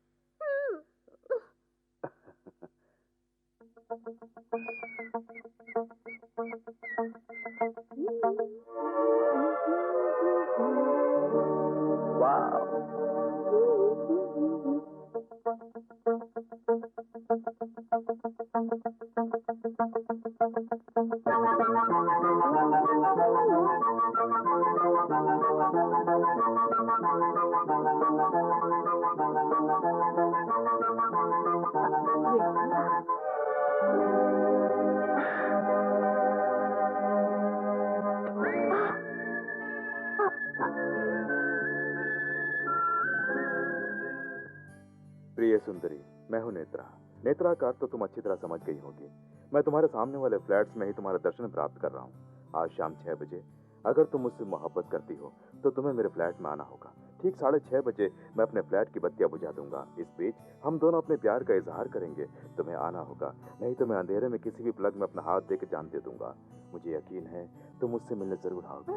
प्रिय सुंदरी, मैं हूँ नेत्रा। नेत्रा का अर्थ तो तुम अच्छी तरह समझ गई होगी। मैं तुम्हारे सामने वाले फ्लैट्स में ही तुम्हारा दर्शन प्राप्त कर रहा हूँ। आज शाम 6 बजे अगर तुम मुझसे मोहब्बत करती हो तो तुम्हें मेरे फ्लैट में आना होगा। ठीक 6:30 बजे मैं अपने फ्लैट की बत्तियां बुझा दूंगा। इस बीच हम दोनों अपने प्यार का इजहार करेंगे। तुम्हें आना होगा, नहीं तो मैं अंधेरे में किसी भी प्लग में अपना हाथ देकर जान दे दूंगा। मुझे यकीन है तुम मुझसे मिलने जरूर आओगे।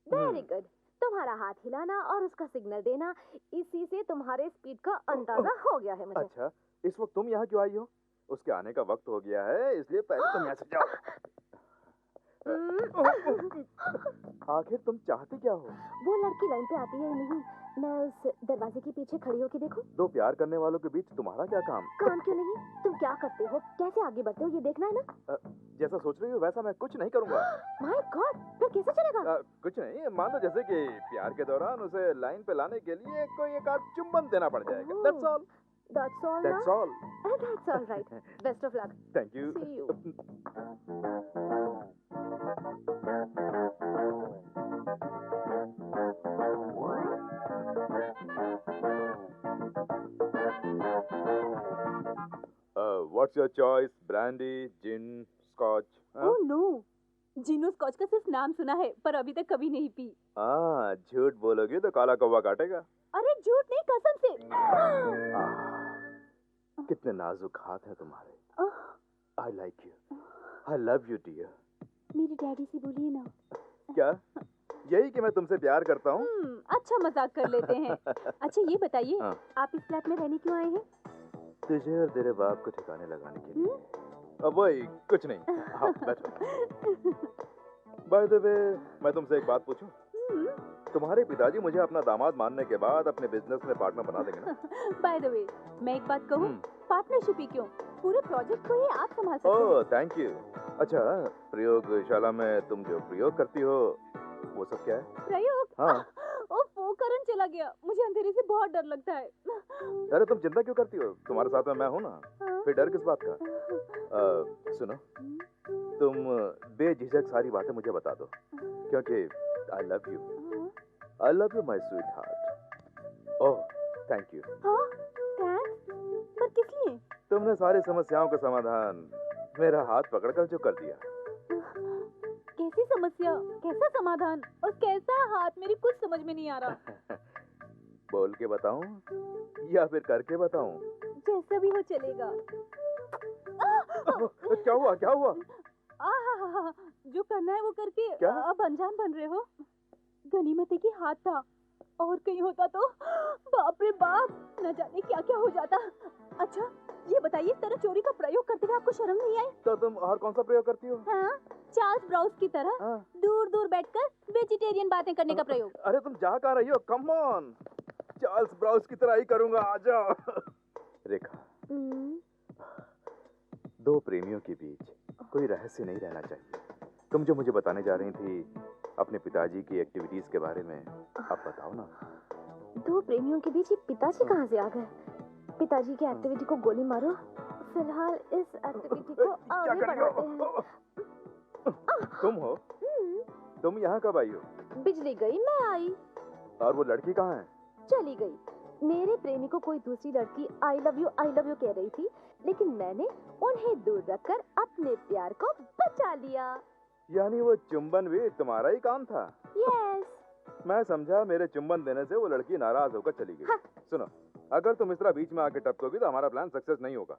Very good. तुम्हारा हाथ हिलाना और उसका सिग्नल देना, इसी से तुम्हारे स्पीड का अंदाजा हो गया है मुझे। अच्छा, इस वक्त तुम यहाँ क्यों आई हो? उसके आने का वक्त हो गया है, इसलिए पहले तुम यहाँ से जाओ। आखिर तुम चाहती क्या हो? वो लड़की लाइन पे आती है या नहीं, मैं उस दरवाजे के पीछे खड़ी होकर देखूं? दो प्यार करने वालों के बीच तुम्हारा क्या काम? काम क्यों नहीं, तुम क्या करते हो, कैसे आगे बढ़ते हो, ये देखना है ना। जैसा सोच रही हो वैसा मैं कुछ नहीं करूँगा। माय गॉड, फिर कैसे चलेगा? कुछ नहीं, मान लो जैसे कि प्यार के दौरान उसे लाइन पे लाने के लिए कोई एक आध चुम्बन देना पड़ जाएगा। That's all. That's all. That's all. That's all right. Best of luck. Thank you. See you. What's your choice? Brandy, gin, scotch? Oh no. जिनो स्कॉच का सिर्फ नाम सुना है पर अभी तक कभी नहीं पी। झूठ बोलोगी तो काला कौवा काटेगा। अरे झूठ नहीं, कसम से। कितने नाजुक हाथ हैं तुम्हारे। I like you. I love you, dear. मेरे डैडी से बोलिए ना। क्या? यही कि मैं तुमसे प्यार करता हूँ। अच्छा मजाक कर लेते हैं। अच्छा ये बताइए, आप इस फ्लैट में रहने क्यों आए हैं? तुझे और तेरे बाप को ठिकाने लगाने के लिए। अब वही कुछ नहीं। हाँ, बैठो। बाय द वे, मैं तुमसे एक बात पूछूं? तुम्हारे पिताजी मुझे अपना दामाद मानने के बाद अपने बिजनेस में पार्टनर बना देंगे ना? बाय द वे, मैं एक बात कहूं, पार्टनरशिप ही क्यों, पूरे प्रोजेक्ट को ही आप संभाल सकते हैं। ओह, थैंक यू। अच्छा, प्रयोगशाला में तुम जो प्रयोग करती हो वो सब क्या है? प्रयोग? हाँ। वो करंट चला गया, मुझे अंधेरे से बहुत डर लगता है। अरे तुम चिंता क्यों करती हो, तुम्हारे साथ में मैं हूँ ना, फिर डर किस बात का? सुनो, तुम बेझिझक सारी बातें मुझे बता दो, क्योंकि I love you my sweetheart. Oh, thank you. हाँ, थैंक्स, पर किस लिए? तुमने सारी समस्याओं का समाधान मेरा हाथ पकड़कर जो कर दिया। कैसी समस्या, कैसा समाधान और कैसा हाथ, मेरी कुछ समझ में नहीं आ रहा। बोल के बताऊं या फिर करके बताऊं? जैसा भी हो चलेगा। क्या हुआ, क्या हुआ? जो करना है वो करके क्या? अब अनजान बन रहे हो। गनीमत है कि हाथ था और कहीं होता तो बाप रे बाप, न जाने क्या क्या हो जाता। अच्छा ये बताइए, इस तरह चोरी का प्रयोग करते हुए आपको शर्म नहीं आई? तो तुम और कौन सा प्रयोग करती हो? हाँ, चार्ल्स ब्राउस की तरह दूर दूर बैठकर वेजिटेरियन बातें करने का प्रयोग। अरे तुम जा कहाँ रही हो? कम ऑन, चार्ल्स ब्राउस की तरह ही करूंगा, आ जाओ। रेखा, दो प्रेमियों के बीच कोई रहस्य नहीं रहना चाहिए। तुम जो मुझे बताने जा रही थी अपने पिताजी की एक्टिविटीज के बारे में, अब बताओ ना। दो प्रेमियों के बीच ये पिताजी कहाँ से आ गए? पिताजी की एक्टिविटी को गोली मारो, फिलहाल इस एक्टिविटी को आगे बढ़ाते हैं। तुम हो? तुम यहाँ कब आई हो? बिजली गई, मैं आई। और वो लड़की कहाँ है? चली गई। मेरे प्रेमी को कोई दूसरी लड़की आई लव यू कह रही थी, लेकिन मैंने उन्हें दूर रखकर अपने प्यार को बचा लिया। यानी वो चुंबन भी तुम्हारा ही काम था? यस। मैं समझा मेरे चुंबन देने से वो लड़की नाराज होकर चली गई। सुनो, अगर तुम इस तरह बीच में आके टपकोगी तो हमारा प्लान सक्सेस नहीं होगा।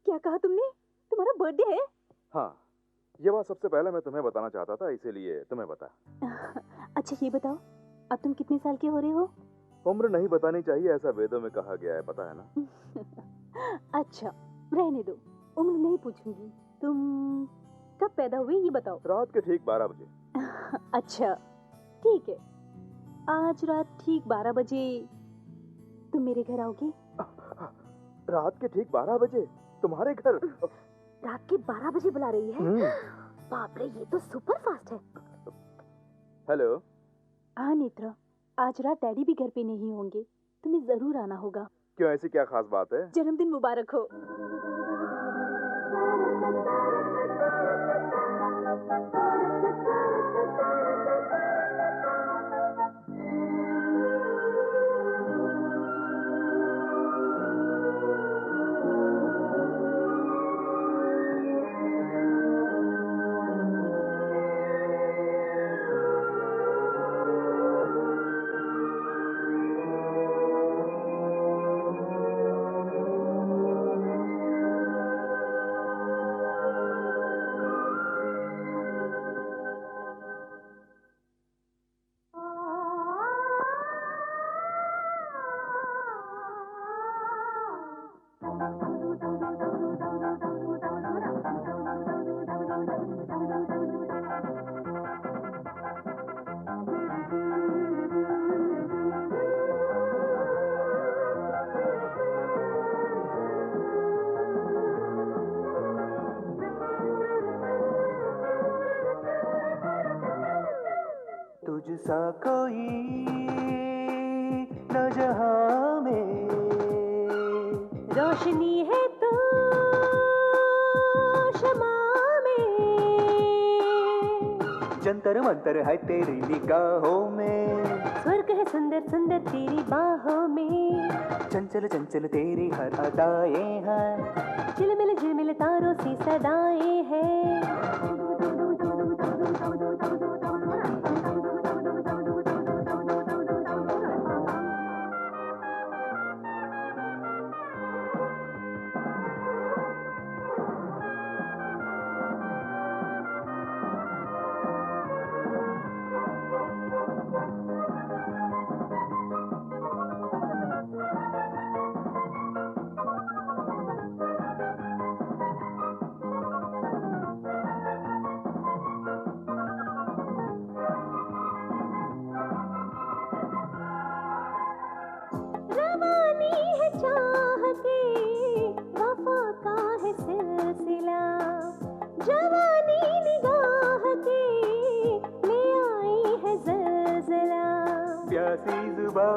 क्या कहा तुमने? तुम्हारा बर्थडे है? हाँ, ये बात सबसे पहले मैं तुम्हें बताना चाहता था, इसीलिए तुम्हें बता। अच्छा ये बताओ, अब तुम कितने साल के हो रहे हो? उम्र नहीं बतानी चाहिए, ऐसा वेदों में कहा गया है, पता है ना? अच्छा रहने दो, उम्र नहीं पूछूंगी। तुम कब पैदा हुए ये बताओ। रात के ठीक 12 बजे। अच्छा ठीक है, आज रात ठीक 12 बजे तुम मेरे घर आओगे? रात के ठीक 12 बजे तुम्हारे घर? रात के 12 बजे बुला रही है? बाप रे, ये तो सुपर फास्ट है। हेलो। हाँ नेत्रा, आज रात डैडी भी घर पे नहीं होंगे, तुम्हें जरूर आना होगा। क्यों, ऐसी क्या खास बात है? जन्मदिन मुबारक हो। तुझसा कोई न जहां में, रोशनी है तो शमा में, जंतर मंतर है तेरी निगाहों में, स्वर्ग है सुंदर सुंदर तेरी बाहों में, चंचल चंचल तेरी हर अदाएं हैं, झिलमिल तारों सी सदाएं हैं।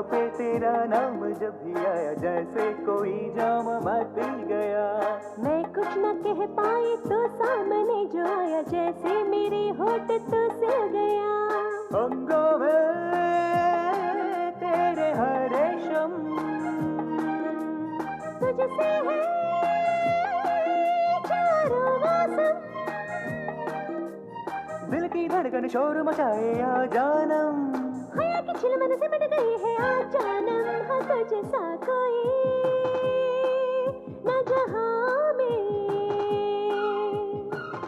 पे तेरा नाम जब भी आया, जैसे कोई जाम मैं पी गया। मैं कुछ न कह पाई तो सामने जो आया, जैसे मेरे होठ तो सिल गया। अंगों में तेरे हर रेशम, तुझसे है चारों मौसम, दिल की धड़कन शोर मचाए या जानम, हया की चिल मन से मिट गई है आज जानम हाँ तुझसा कोई न जहां में।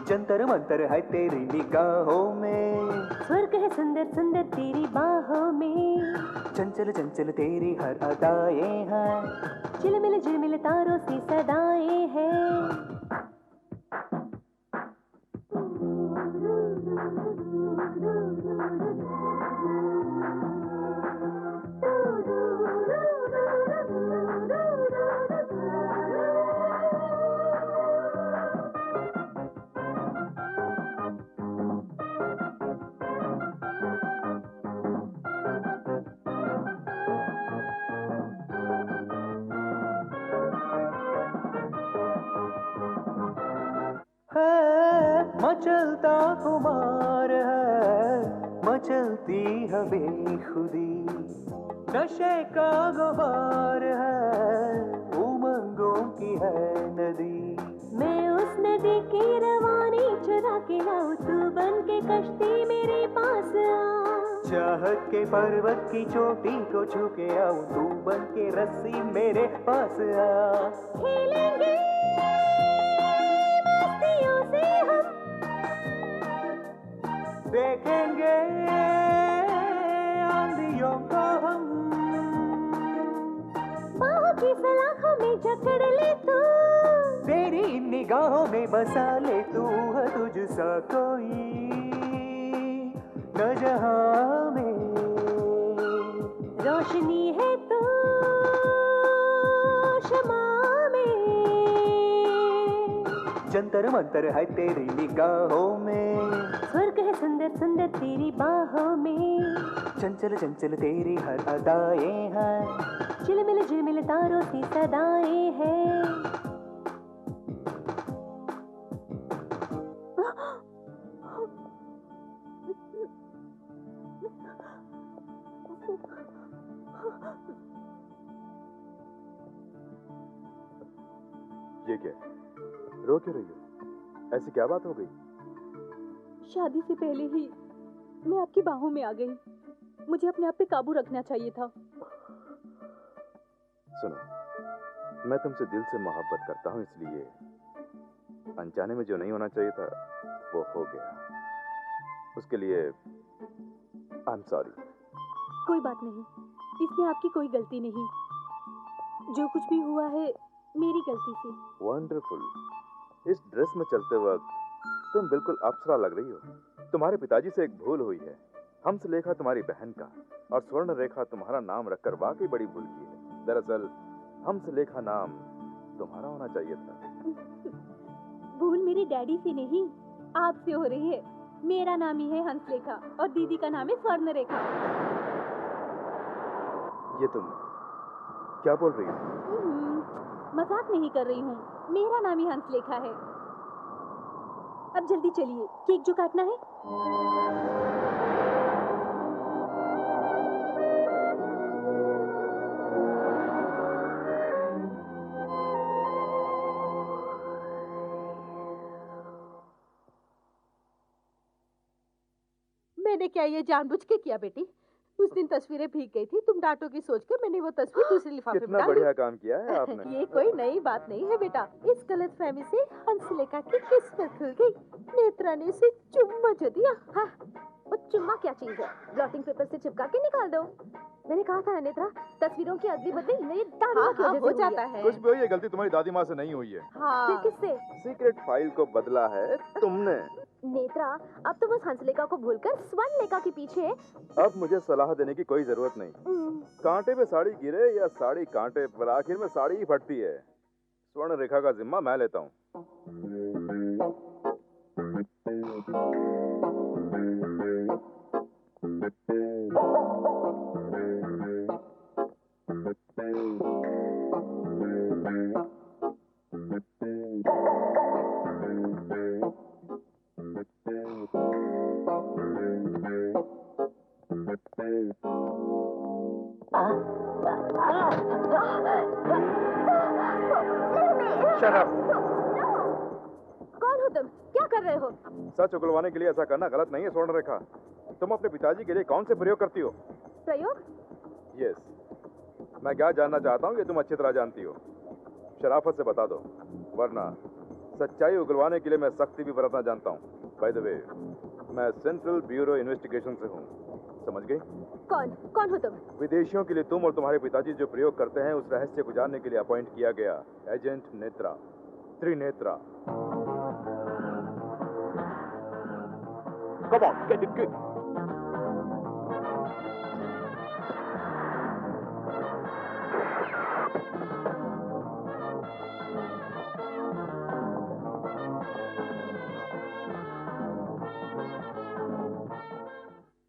जंतर मंतर है तेरी निगाहों में, स्वर्ग है सुंदर सुंदर तेरी बाहों में। चंचल चंचल तेरी हर अदाएं हैं, झिलमिल तारों सी सदाएं हैं। मचलता खुमार है, मचलती है बेखुदी, नशे का गुबार है, उमंगों की है नदी। मैं उस नदी की रवानी चुरा के लाऊं, तू बन के कश्ती मेरे पास आ। चाहत के पर्वत की चोटी को छू के आऊं, तू बन के रस्सी मेरे पास आ। खेलेंगे मस्तियों से हम, देखेंगे आंधियों को हम। बाहों की सलाखों में जकड़ ले तू, तेरी निगाहों में बसा ले तू, है तुझसा कोई न जहां में। रोशनी है तू शमा में, जंतर मंतर है तेरी निगाहों में, स्वर्ग है सुंदर सुंदर तेरी बाहों में। चंचल चंचल तेरी हर अदाएं हैं, झिलमिल तारों सी सदाएं हैं। ये क्या, रो क्यों रही हो? ऐसी क्या बात हो गई? शादी से पहले ही मैं आपकी बाहों में आ गई। मुझे अपने आप पे काबू रखना चाहिए था। सुनो, मैं तुमसे दिल से मोहब्बत करता हूँ, इसलिए अनजाने में जो नहीं होना चाहिए था वो हो गया। उसके लिए आई एम सॉरी। कोई बात नहीं, इसमें आपकी कोई गलती नहीं। जो कुछ भी हुआ है मेरी गलती से। वंडरफुल। इस ड्रेस में चलते वक्त तुम बिल्कुल अप्सरा लग रही हो। तुम्हारे पिताजी से एक भूल हुई है। हंसलेखा तुम्हारी बहन का और स्वर्ण रेखा तुम्हारा नाम रखकर वाकई बड़ी भूल की है। दरअसल हंसलेखा नाम तुम्हारा होना चाहिए था। भूल मेरे डैडी से नहीं, आपसे हो रही है। मेरा नाम ही है हंसलेखा और दीदी का नाम है स्वर्ण रेखा। ये तुम क्या बोल रही हो? मजाक नहीं कर रही हूँ, मेरा नाम ही हंसलेखा है। अब जल्दी चलिए, केक जो काटना है। मैंने क्या ये जानबूझ के किया बेटी? उस दिन तस्वीरें भीग गई थी, तुम डांटोगी सोच के मैंने वो तस्वीर दूसरे लिफाफे में कितना डाल दी। बढ़िया काम किया है आपने। ये कोई नई बात नहीं है बेटा। इस गलतफहमी से हंसलेखा की किस्मत खुल गई। नेत्रा ने उसे चुम्मा जो दिया। हाँ, वो चुम्मा क्या चीज है? ब्लॉटिंग पेपर से चिपका के निकाल दो। मैंने कहा था ना नेत्रा, तस्वीरों की अदली बदली मेरी दादी माँ की वजह से हो जाता है। कुछ भी हो, ये गलती तुम्हारी दादी माँ से नहीं हुई है। फिर किससे? सीक्रेट फाइल को बदला है तुमने। नेत्रा, अब तो बस हंसलेखा को भूलकर स्वर्णलेखा के पीछे। अब मुझे सलाह देने की कोई जरूरत नहीं। कांटे पे साड़ी गिरे या साड़ी कांटे पर, आखिर में साड़ी ही फटती है। स्वर्ण रेखा का जिम्मा मैं लेता हूँ। कौन हो तुम? क्या कर रहे हो? सच उगलवाने के लिए ऐसा करना गलत नहीं है स्वर्ण रेखा। तुम अपने पिताजी के लिए कौन से प्रयोग करती हो? प्रयोग? यस, मैं क्या जानना चाहता हूँ ये तुम अच्छी तरह जानती हो। शराफत से बता दो, वरना सच्चाई उगलवाने के लिए मैं सख्ती भी बरतना जानता हूँ। बाय द वे, मैं सेंट्रल ब्यूरो इन्वेस्टिगेशन से हूँ, समझ गई? कौन हो तुम? विदेशियों के लिए तुम और तुम्हारे पिताजी जो प्रयोग करते हैं उस रहस्य को जानने के लिए अपॉइंट किया गया agent Netra, Trinetra. Come on, get it quick.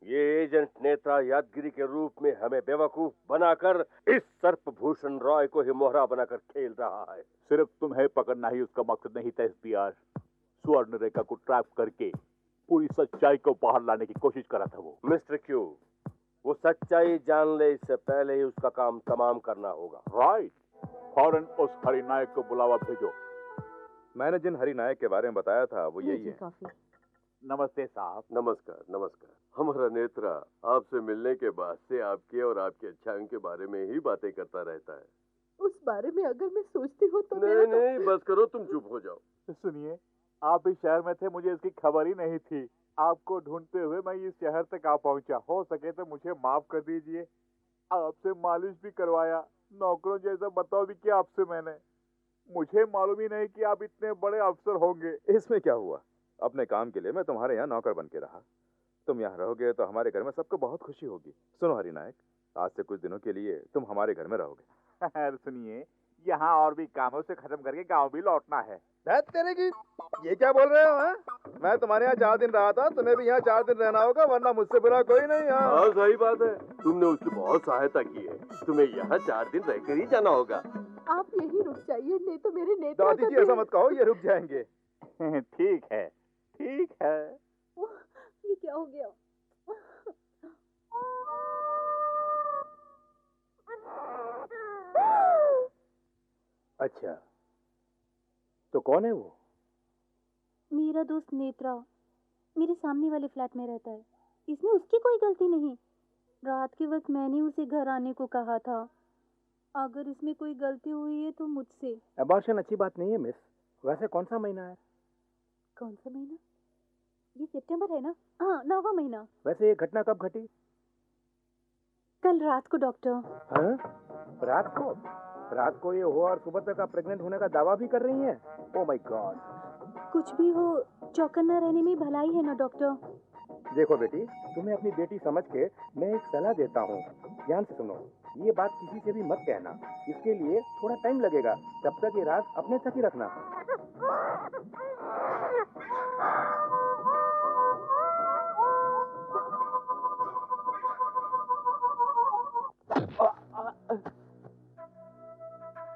ये एजेंट नेत्रा यादगिरी के रूप में हमें बेवकूफ बनाकर इस सर्पभूषण रॉय को ही मोहरा बनाकर खेल रहा है। सिर्फ तुम्हें पकड़ना ही उसका मकसद नहीं था एसपीआर। स्वर्ण रेखा को ट्रैप करके पूरी सच्चाई को बाहर लाने की कोशिश करा था वो। मिस्टर क्यू, वो सच्चाई जान ले इससे पहले ही उसका काम तमाम करना होगा। राइट, फौरन उस हरिनायक को बुलावा भेजो। मैंने जिन हरिनायक के बारे में बताया था वो यही है। नमस्ते साहब। नमस्कार नमस्कार। हमारा नेत्रा आपसे मिलने के बाद से आपके और आपके अच्छाइयों के बारे में ही बातें करता रहता है। उस बारे में अगर मैं सोचती हूँ तो नहीं, बस करो, तुम चुप हो जाओ। सुनिए, आप इस शहर में थे, मुझे इसकी खबर ही नहीं थी। आपको ढूंढते हुए मैं इस शहर तक आ पहुंचा। हो सके तो मुझे माफ कर दीजिए। आपसे मालिश भी करवाया, नौकरों जैसा बर्ताव भी किया आपसे मैंने। मुझे मालूम ही नहीं कि आप इतने बड़े अफसर होंगे। इसमें क्या हुआ, अपने काम के लिए मैं तुम्हारे यहाँ नौकर बन के रहा। तुम यहाँ रहोगे तो हमारे घर में सबको बहुत खुशी होगी। सुनो हरिनायक, आज से कुछ दिनों के लिए तुम हमारे घर में रहोगे। सुनिए, यहाँ और भी कामों से खत्म करके गाँव भी लौटना है। तेरे की ये क्या बोल रहे हो? हाँ, मैं तुम्हारे यहाँ 4 दिन रहा था, तुम्हें भी यहाँ 4 दिन रहना होगा, वरना मुझसे बुरा कोई नहीं। हाँ, सही बात है, तुमने उसकी बहुत सहायता की है। तुम्हें यहाँ 4 दिन रहकर ही जाना होगा। आप यही रुक जाइए, नहीं तो मेरे नेत्रा दादी जी ऐसा मत कहो, ये रुक जाएंगे। ठीक है, ठीक है। ये क्या हो गया? अच्छा, तो कौन है वो? मेरा दोस्त नेत्रा मेरे सामने वाले फ्लैट में रहता है। इसमें उसकी कोई गलती नहीं। रात के वक्त मैंने उसे घर आने को कहा था। अगर इसमें कोई गलती हुई है तो मुझसे। अबॉर्शन अच्छी बात नहीं है मिस। वैसे कौन सा महीना है? कौन सा महीना? ये सितंबर है ना? हाँ, 9वां महीना। वैसे ये घटना कब घटी? कल रात को डॉक्टर। हाँ? रात को? रात को ये हो और सुबह तक आप प्रेग्नेंट होने का दावा भी कर रही हैं? Oh my God. कुछ भी हो, चौकन्ना रहने में भलाई है ना डॉक्टर। देखो बेटी, तुम्हें अपनी बेटी समझ के मैं एक सलाह देता हूँ। ध्यान से सुनो, ये बात किसी से भी मत कहना। इसके लिए थोड़ा टाइम लगेगा, तब तक ये राज अपने तक ही रखना।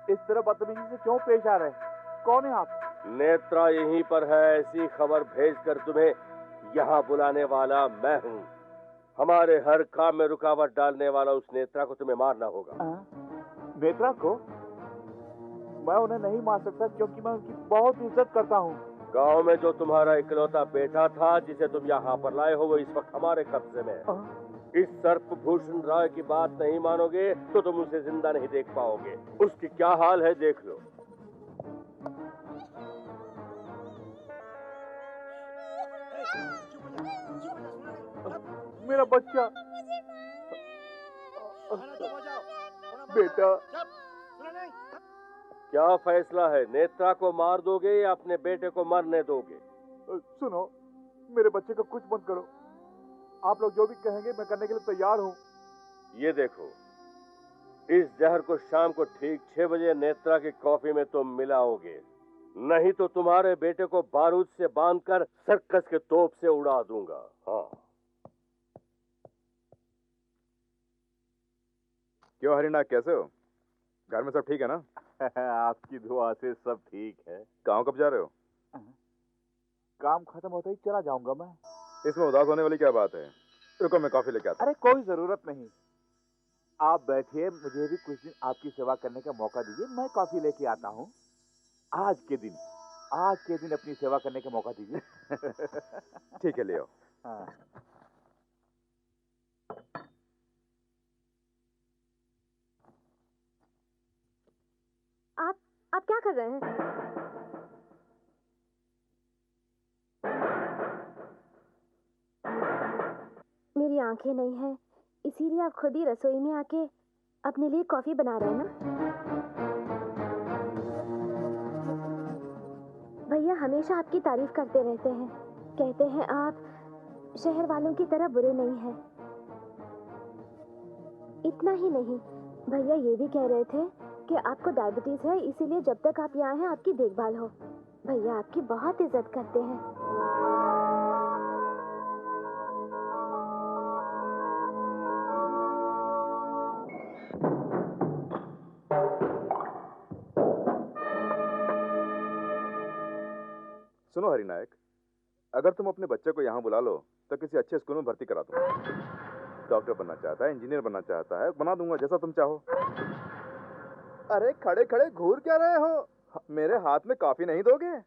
इस तरह बदतमीजी से क्यों पेश आ रहे हैं? कौन है आप? नेत्रा यहीं पर है। ऐसी खबर भेजकर तुम्हें यहाँ बुलाने वाला मैं हूँ। हमारे हर काम में रुकावट डालने वाला उस नेत्रा को तुम्हें मारना होगा। नेत्रा को? मैं उन्हें नहीं मार सकता क्योंकि मैं उनकी बहुत इज्जत करता हूँ। गांव में जो तुम्हारा इकलौता बेटा था जिसे तुम यहाँ पर लाए हो वो इस वक्त हमारे कब्जे में है। इस सर्पभूषण राय की बात नहीं मानोगे तो तुम उसे जिंदा नहीं देख पाओगे। उसकी क्या हाल है देख लो। मेरा बच्चा, बेटा। क्या फैसला है? नेत्रा को मार दोगे या अपने बेटे को मरने दोगे? सुनो, मेरे बच्चे का कुछ मत करो। आप लोग जो भी कहेंगे मैं करने के लिए तैयार हूँ। ये देखो, इस जहर को शाम को ठीक 6 बजे नेत्रा की कॉफी में तुम मिलाओगे, नहीं तो तुम्हारे बेटे को बारूद से बांधकर सर्कस के तोप से उड़ा दूंगा। हाँ। क्यों हरिनाथ, कैसे हो? घर में सब ठीक है ना? आपकी दुआ से सब ठीक है। गाँव कब जा रहे हो? काम खत्म होते ही चला जाऊंगा मैं। इसमें उदास होने वाली क्या बात है? रुको, मैं कॉफी लेके आता हूं। अरे कोई जरूरत नहीं, आप बैठिए। मुझे भी कुछ दिन आपकी सेवा करने का मौका दीजिए, मैं कॉफी लेके आता हूँ। आज के दिन अपनी सेवा करने का मौका दीजिए। ठीक है, ले आओ। हाँ। कर रहे हैं? मेरी आंखें नहीं हैं, इसीलिए आप खुद ही रसोई में आके अपने लिए कॉफी बना रहे हैं ना? भैया हमेशा आपकी तारीफ करते रहते हैं, कहते हैं आप शहर वालों की तरह बुरे नहीं हैं। इतना ही नहीं, भैया ये भी कह रहे थे कि आपको डायबिटीज है, इसीलिए जब तक आप यहाँ हैं आपकी देखभाल हो। भैया आपकी बहुत इज्जत करते हैं। सुनो हरिनायक, अगर तुम अपने बच्चे को यहाँ बुला लो तो किसी अच्छे स्कूल में भर्ती करा दो। डॉक्टर बनना चाहता है, इंजीनियर बनना चाहता है, बना दूंगा जैसा तुम चाहो। अरे खड़े खड़े घूर क्या रहे हो? मेरे हाथ में कॉफी नहीं दोगे?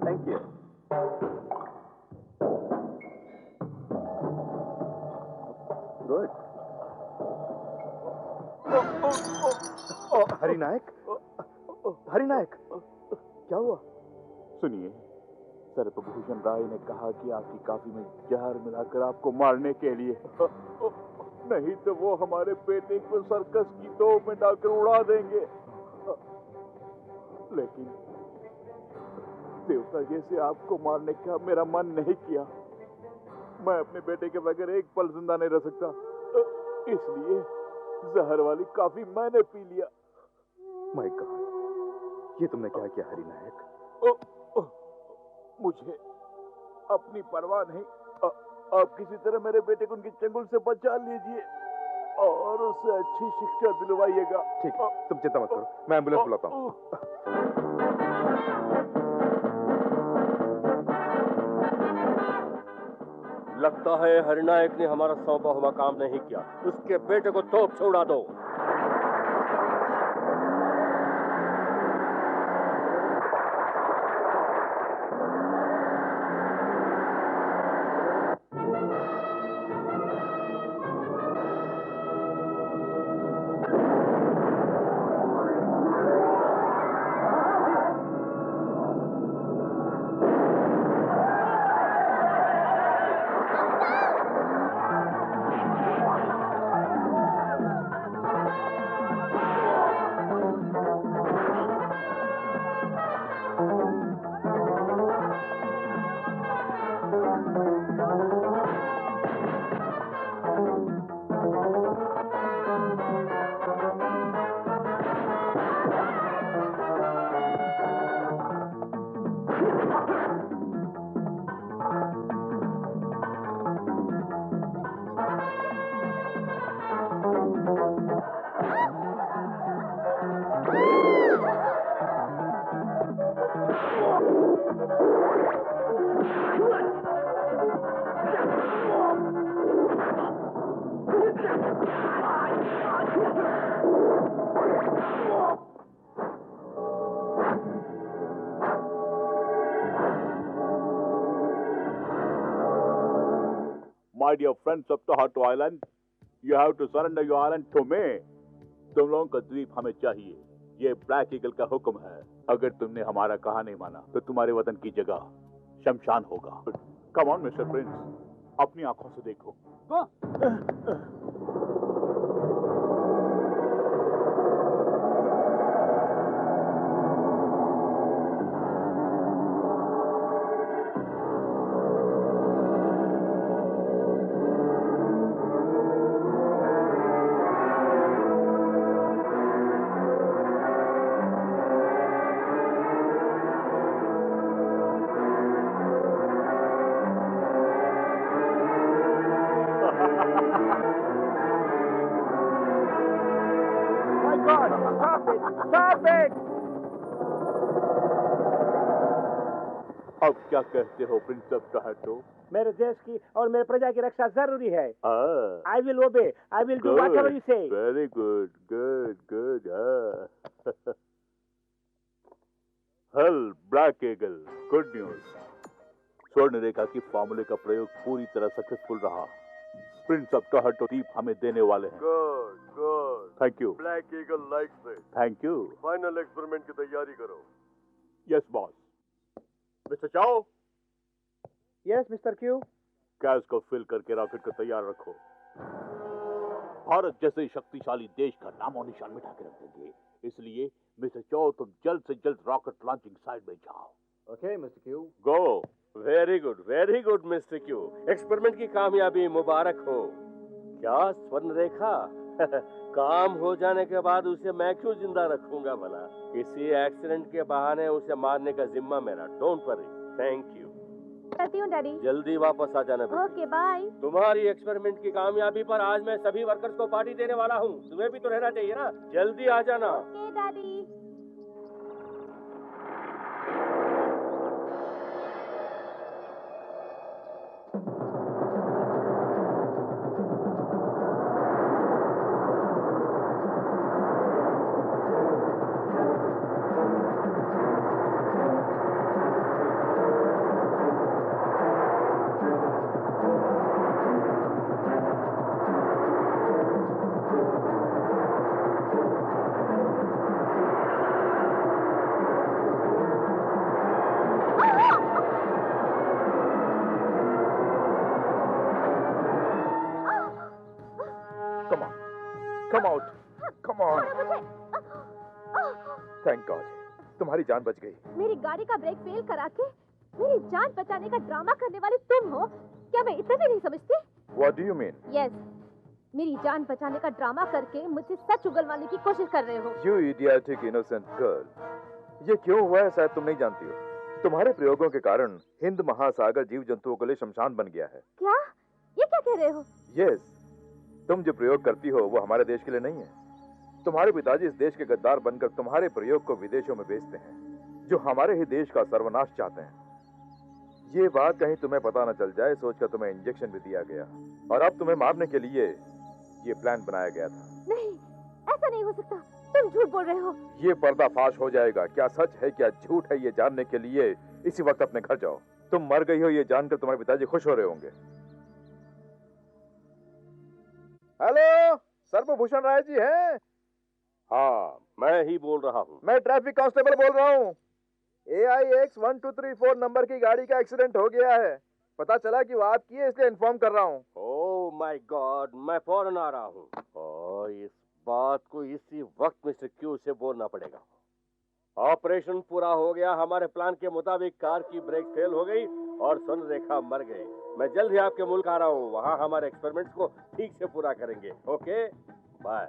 Thank you. गुड। हरिनायक, हरिनायक, क्या हुआ? सुनिए, सर्पभूषण राय ने कहा कि आपकी कॉफी में जहर मिलाकर आपको मारने के लिए। नहीं तो वो हमारे बेटे को सर्कस की तोप में डालकर उड़ा देंगे। लेकिन देवता जैसे आपको मारने का मेरा मन नहीं किया। मैं अपने बेटे के बगैर एक पल जिंदा नहीं रह सकता, इसलिए जहर वाली कॉफी मैंने पी लिया। माय गॉड, ये तुमने क्या किया हरिनायक? मुझे अपनी परवाह नहीं। आप किसी तरह मेरे बेटे को उनकी चंगुल से बचा लीजिए और उसे अच्छी शिक्षा दिलवाइएगा। ठीक है, तुम चिंता मत करो, मैं एम्बुलेंस बुलाता हूँ। लगता है हरिनायक ने हमारा सौंपा हुआ काम नहीं किया। उसके बेटे को तोप से उड़ा दो। My dear friends of Tohoto Island, you have to surrender your island to me. तुम लोगों का द्वीप हमें चाहिए, ये ब्लैक ईगल का हुक्म है। अगर तुमने हमारा कहा नहीं माना तो तुम्हारे वतन की जगह शमशान होगा। कम ऑन मिस्टर प्रिंस, अपनी आंखों से देखो। अब क्या कहते हो प्रिंस ऑफ टोहाटो? मेरे देश की और मेरे प्रजा की रक्षा जरूरी है। I will obey, I will do whatever you say. Very good, good good. Hail Black Eagle, good news. Swarna Rekha की फॉर्मूले का प्रयोग पूरी तरह सक्सेसफुल रहा। प्रिंस ऑफ कहटोदीप हमें देने वाले हैं। Good good. Thank you. Black eagle likes it. Thank you. Final experiment की तैयारी करो। Yes boss. मिस्टर चाओ। Yes mister Q. गैस को फिल करके रॉकेट को तैयार रखो। भारत जैसे शक्तिशाली देश का नामो निशान मिटा के रख देंगे, इसलिए मिस्टर चो तुम जल्द से जल्द रॉकेट लॉन्चिंग साइड में जाओ। Okay mister Q. Go. Very good mister Q. Experiment की कामयाबी मुबारक हो। क्या स्वर्ण रेखा? काम हो जाने के बाद उसे मैं क्यों जिंदा रखूंगा भला? किसी एक्सीडेंट के बहाने उसे मारने का जिम्मा मेरा। Don't worry. Thank you. करती हूँ डैडी। जल्दी वापस आ जाना बेटी। Okay bye. तुम्हारी एक्सपेरिमेंट की कामयाबी पर आज मैं सभी वर्कर्स को पार्टी देने वाला हूँ। तुम्हें भी तो रहना चाहिए ना। जल्दी आ जाना। Okay daddy. Come out. Come on. Thank God. तुम्हारी जान बच गई। मेरी गाड़ी का ब्रेक फेल करा के मेरी जान बचाने का ड्रामा करने वाले तुम हो? क्या मैं इतना भी नहीं समझती? What do you mean? Yes, मेरी जान बचाने का ड्रामा करके मुझसे सच उगलवाने की कोशिश कर रहे हो। You idiotic innocent girl. ये क्यों हुआ है शायद तुम नहीं जानती हो। तुम्हारे प्रयोगों के कारण हिंद महासागर जीव जंतुओं के लिए शमशान बन गया है। क्या? ये क्या कह रहे हो? Yes. तुम जो प्रयोग करती हो वो हमारे देश के लिए नहीं है। तुम्हारे पिताजी इस देश के गद्दार बनकर तुम्हारे प्रयोग को विदेशों में बेचते हैं, जो हमारे ही देश का सर्वनाश चाहते हैं। ये बात कहीं तुम्हें पता न चल जाए सोचकर तुम्हें इंजेक्शन भी दिया गया, और अब तुम्हें मारने के लिए ये प्लान बनाया गया था। नहीं, ऐसा नहीं हो सकता। तुम झूठ बोल रहे हो। ये पर्दाफाश हो जाएगा। क्या सच है क्या झूठ है ये जानने के लिए इसी वक्त अपने घर जाओ। तुम मर गई हो ये जानकर तुम्हारे पिताजी खुश हो रहे होंगे। हेलो, सर्वभूषण राय जी हैं? हाँ, मैं ही बोल रहा हूँ। मैं ट्रैफिक कांस्टेबल बोल रहा हूँ। AIX 1234 नंबर की गाड़ी का एक्सीडेंट हो गया है। पता चला कि वो आपकी है, इसलिए इन्फॉर्म कर रहा हूँ। ओह माय गॉड, मैं फौरन आ रहा हूँ। और इस बात को इसी वक्त मिस्टर क्यू से बोलना पड़ेगा। ऑपरेशन पूरा हो गया। हमारे प्लान के मुताबिक कार की ब्रेक फेल हो गई और स्वर्ण रेखा मर गई। मैं जल्द ही आपके मुल्क आ रहा हूँ। वहाँ हमारे एक्सपेरिमेंट्स को ठीक से पूरा करेंगे। Okay, bye.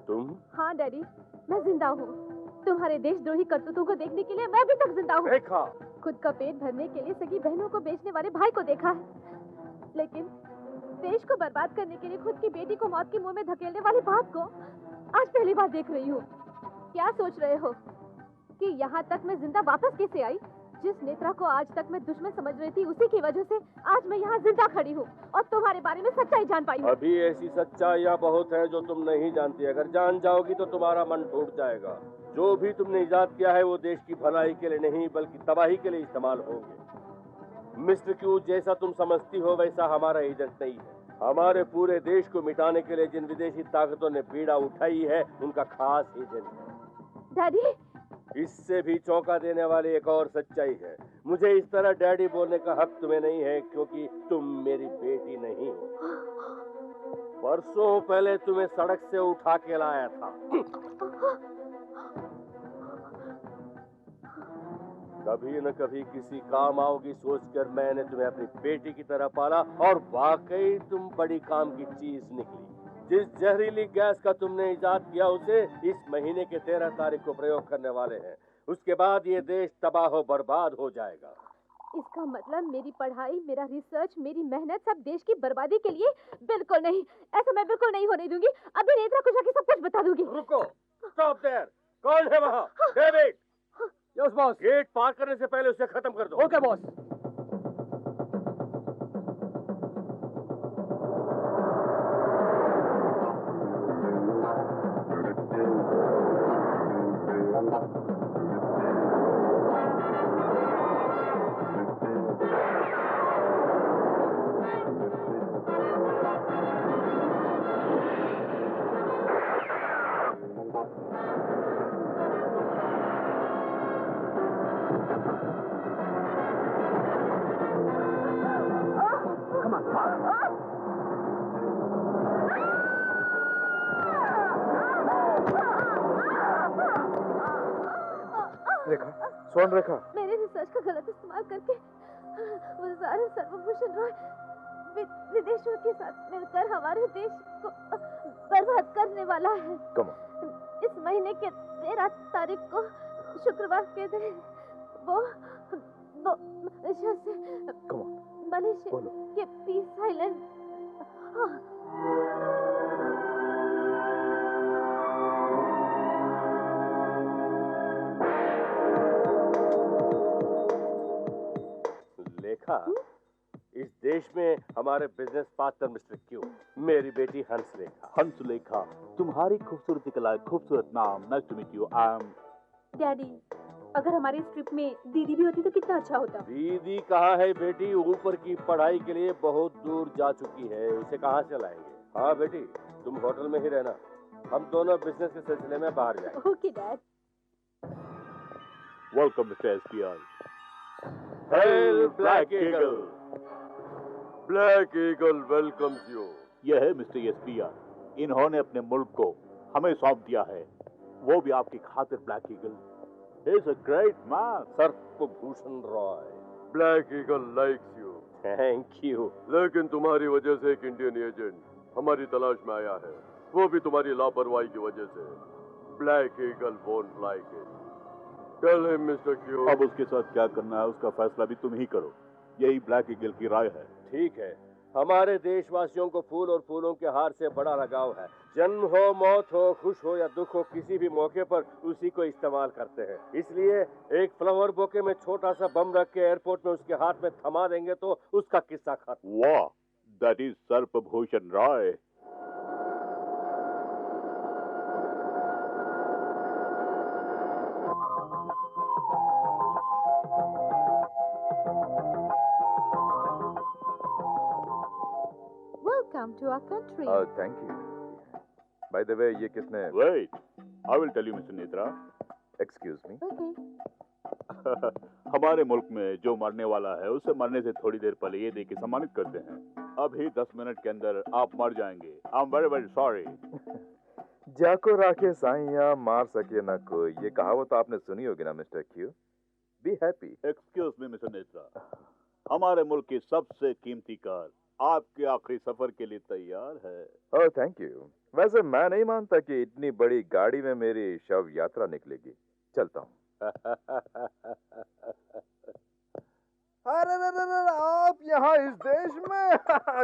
तुम? हाँ डैडी, मैं जिंदा हूँ। तुम्हारे देशद्रोही करतूतों को देखने के लिए मैं अभी तक जिंदा हूँ। देखा? खुद का पेट भरने के लिए सगी बहनों को बेचने वाले भाई को देखा है, लेकिन देश को बर्बाद करने के लिए खुद की बेटी को मौत के मुंह में धकेलने वाले बाप को आज पहली बार देख रही हूँ। क्या सोच रहे हो कि यहाँ तक मैं जिंदा वापस कैसे आई? जिस नेत्रा को आज तक मैं दुश्मन समझ रही थी, उसी की वजह से आज मैं यहाँ जिंदा खड़ी हूँ और तुम्हारे बारे में सच्चाई जान पाई हूँ। अभी ऐसी सच्चाइयाँ बहुत है जो तुम नहीं जानती। अगर जान जाओगी तो तुम्हारा मन टूट जाएगा। जो भी तुमने इजाद किया है वो देश की भलाई के लिए नहीं बल्कि तबाही के लिए इस्तेमाल होंगे। मिस्टर क्यू, जैसा तुम समझती हो वैसा हमारा एजेंट नहीं है। हमारे पूरे देश को मिटाने के लिए जिन विदेशी ताकतों ने बीड़ा उठाई है उनका खास एजेंट है। डैडी, इससे भी चौंका देने वाली एक और सच्चाई है। मुझे इस तरह डैडी बोलने का हक तुम्हें नहीं है क्योंकि तुम मेरी बेटी नहीं हो। परसों पहले तुम्हें सड़क से उठा के लाया था। कभी न कभी किसी काम आओगी सोचकर मैंने तुम्हें अपनी बेटी की तरह पाला और वाकई तुम बड़ी काम की चीज निकली। जिस जहरीली गैस का तुमने इजाद किया उसे इस महीने के 13 तारीख को प्रयोग करने वाले हैं। उसके बाद ये देश तबाह बर्बाद हो जाएगा। इसका मतलब मेरी पढ़ाई, मेरा रिसर्च, मेरी मेहनत सब देश की बर्बादी के लिए? बिल्कुल नहीं, ऐसा मैं बिल्कुल नहीं होने दूंगी। अभी नेत्रा को जाके सब कुछ बता दूंगी। रुको, स्टॉप देयर। कौन है वहाँ? डेविड। Yes boss. गेट पार करने से पहले उसे खत्म कर दो। Okay boss. रेखा, स्वर्ण रेखा। मेरे रिसर्च का गलत इस्तेमाल करके वो सारे सर्वभूषण रॉय विदेशियों के साथ मिलकर हमारे देश को बर्बाद करने वाला है। इस महीने के 13 तारीख को शुक्रवार के दिन वो मलेशिया के पीस आइलैंड लेखा, इस देश में हमारे बिजनेस पार्टनर मिस्टर क्यू, मेरी बेटी हंस लेखा। हंस लेखा, तुम्हारी खूबसूरती के लायक खूबसूरत नाम। Nice to meet you. I am daddy, अगर हमारे इस ट्रिप में दीदी भी होती तो कितना अच्छा होता। दीदी कहाँ है बेटी? ऊपर की पढ़ाई के लिए बहुत दूर जा चुकी है, उसे कहाँ से लाएंगे? हाँ बेटी, तुम होटल में ही रहना, हम दोनों बिजनेस के सिलसिले में बाहर जाएंगे। Okay dad. Welcome mister SPR. Hail Black Eagle! Black Eagle welcomes you. यह है मिस्टर एसपीआर। इन्होंने अपने मुल्क को हमें सौंप दिया है, वो भी आपकी खातिर। Black Eagle is a great man. Sarvabhushan Roy. Black Eagle likes you. Thank you. लेकिन तुम्हारी वजह से एक इंडियन एजेंट हमारी तलाश में आया है, वो भी तुम्हारी लापरवाही की वजह से। Black Eagle won't like it. Tell him, Mr. Q. अब उसके साथ क्या करना है उसका फैसला भी तुम ही करो, यही ब्लैक ईगल की राय है। ठीक है, हमारे देशवासियों को फूल और फूलों के हार से बड़ा लगाव है। जन्म हो, मौत हो, खुश हो या दुख हो, किसी भी मौके पर उसी को इस्तेमाल करते हैं। इसलिए एक फ्लावर बोके में छोटा सा बम रख के एयरपोर्ट में उसके हाथ में थमा देंगे तो उसका किस्सा खत्म। वाह, that is Sarvabhushan Roy. Welcome to our country. Thank you. By the way, ये किसने? Wait, I will tell you, Mr. Netra. Excuse me. Okay. हमारे मुल्क में जो मरने वाला है उसे मरने से थोड़ी देर पहले ये दे के सम्मानित करते हैं। अभी 10 मिनट के अंदर आप मर जाएंगे। I am very very sorry. जाको राखे साइया मार सके ना कोई, ये कहावत आपने सुनी होगी ना mister Q. Be happy. Excuse me mister Netra, हमारे मुल्क की सबसे कीमती कार आपके आखिरी सफर के लिए तैयार है। Oh thank you. वैसे मैं नहीं मानता कि इतनी बड़ी गाड़ी में मेरी शव यात्रा निकलेगी। चलता हूँ। अरे आप यहाँ इस देश में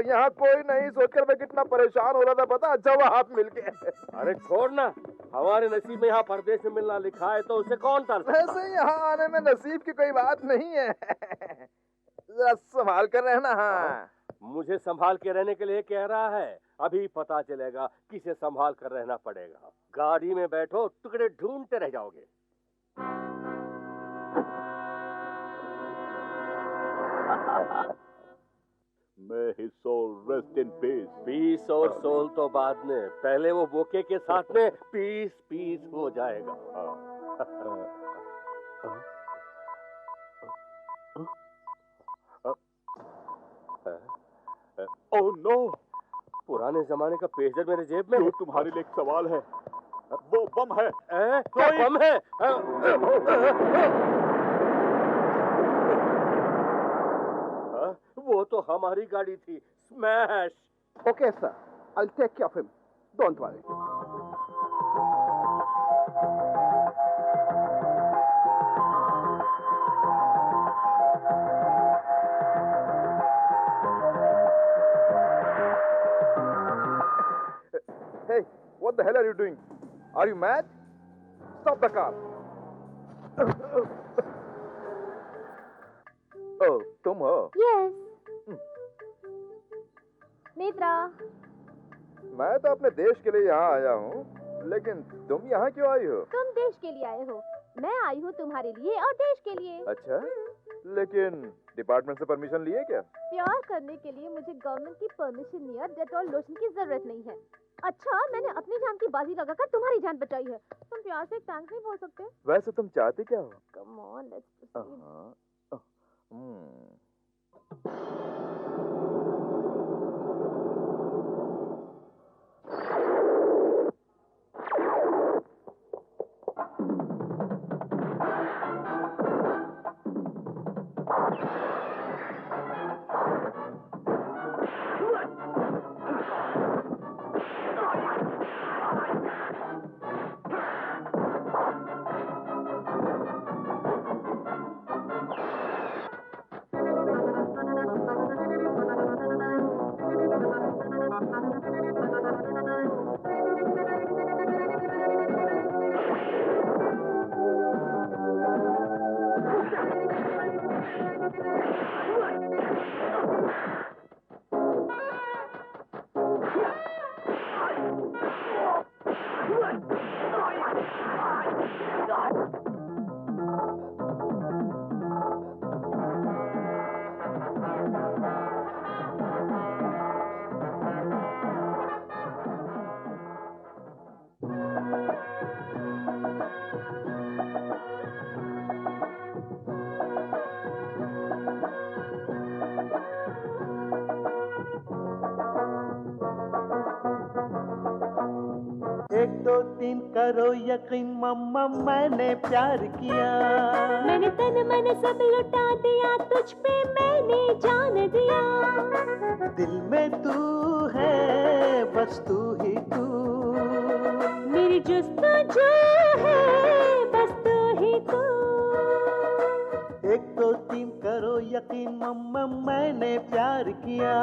यहाँ कोई नहीं सोचकर मैं कितना परेशान हो रहा था, पता? जब आप मिल गए। अरे छोड़ ना, हमारे नसीब में यहाँ परदेश में मिलना लिखा है तो उसे कौन टाल सकता है? वैसे यहाँ आने में नसीब की कोई बात नहीं है। जरा संभाल कर रहना। हाँ, मुझे संभाल के रहने के लिए कह रहा है? अभी पता चलेगा किसे संभाल कर रहना पड़ेगा। गाड़ी में बैठो, टुकड़े ढूंढते रह जाओगे। May his soul rest in peace. Peace और सोल तो बाद में, पहले वो बोके के साथ में पीस पीस हो जाएगा। ओह नो, पुराने जमाने का पेजर मेरे जेब में। जो तुम्हारे लिए एक सवाल है, वो बम है। क्या बम है? वो तो हमारी गाड़ी थी। Smash. Okay, sir. I'll take care of him. Don't worry. Hey, what the hell are you doing? Are you mad? Stop the car. ओह, तुम हो? Yes. नेत्रा, मैं तो अपने देश के लिए यहाँ आया हूँ, लेकिन तुम यहाँ क्यों आई हो? तुम देश के लिए आए हो, मैं आई हूँ तुम्हारे लिए और देश के लिए। अच्छा, लेकिन डिपार्टमेंट से परमिशन लिए क्या? प्यार करने के लिए मुझे गवर्नमेंट की परमिशन नहीं है, डेटॉल लोशन की जरूरत नहीं है। अच्छा, मैंने अपनी जान की बाजी लगाकर तुम्हारी जान बचाई है। तुम प्यार से एक थैंक्स नहीं बोल सकते? वैसे तुम चाहती क्या हो? Come on, let's proceed. एक दो तीन करो यकीन मम्मा मैंने प्यार किया। मैंने तन मन सब लुटा दिया, तुझ पे मैंने जान दिया। दिल में तू है बस तू ही तू, मेरी जुस्तजू है बस तू ही तू। एक दो तीन करो यकीन मम्मा मैंने प्यार किया।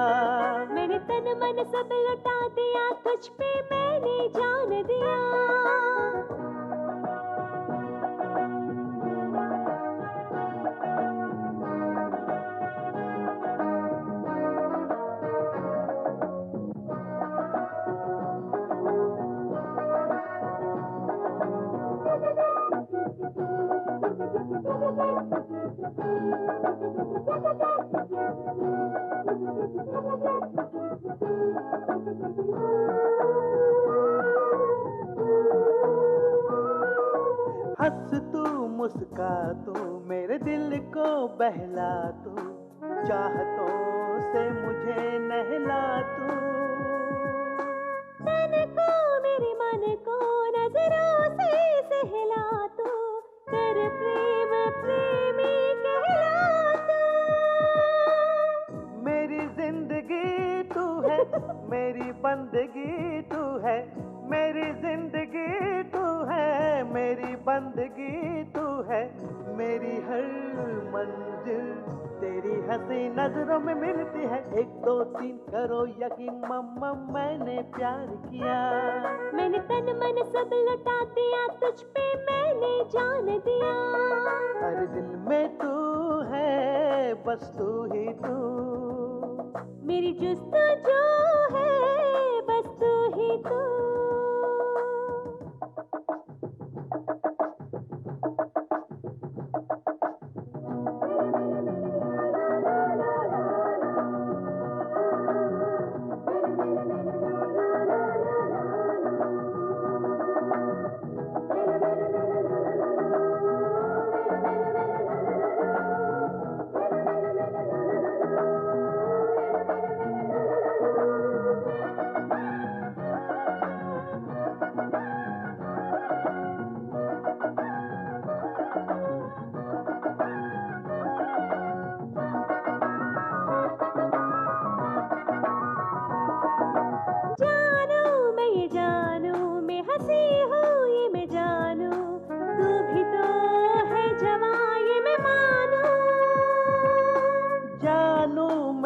मैंने तन मन सब लुटा दिया, तुझ पे मैंने जान दिया। हंस तू मुस्का तू मेरे दिल को बहला तू, चाहतों से मुझे नहला तू। तन को मेरे मन को नजरों से सहला तू, कर प्रेम प्रेमी कहला तू। मेरी जिंदगी तू है मेरी बंदगी तू है, मेरी जिंदगी तू है मेरी बंदगी तू है। मेरी हर मंजिल तेरी हंसी नजरों में मिलती है। एक दो तीन करो यकीन मम्मा मैंने प्यार किया। मैंने तन मन सब लुटा दिया, तुझ पे मैंने जान दिया। हर दिल में तू है बस तू ही तू, मेरी जुस्तजू है बस तू ही तू।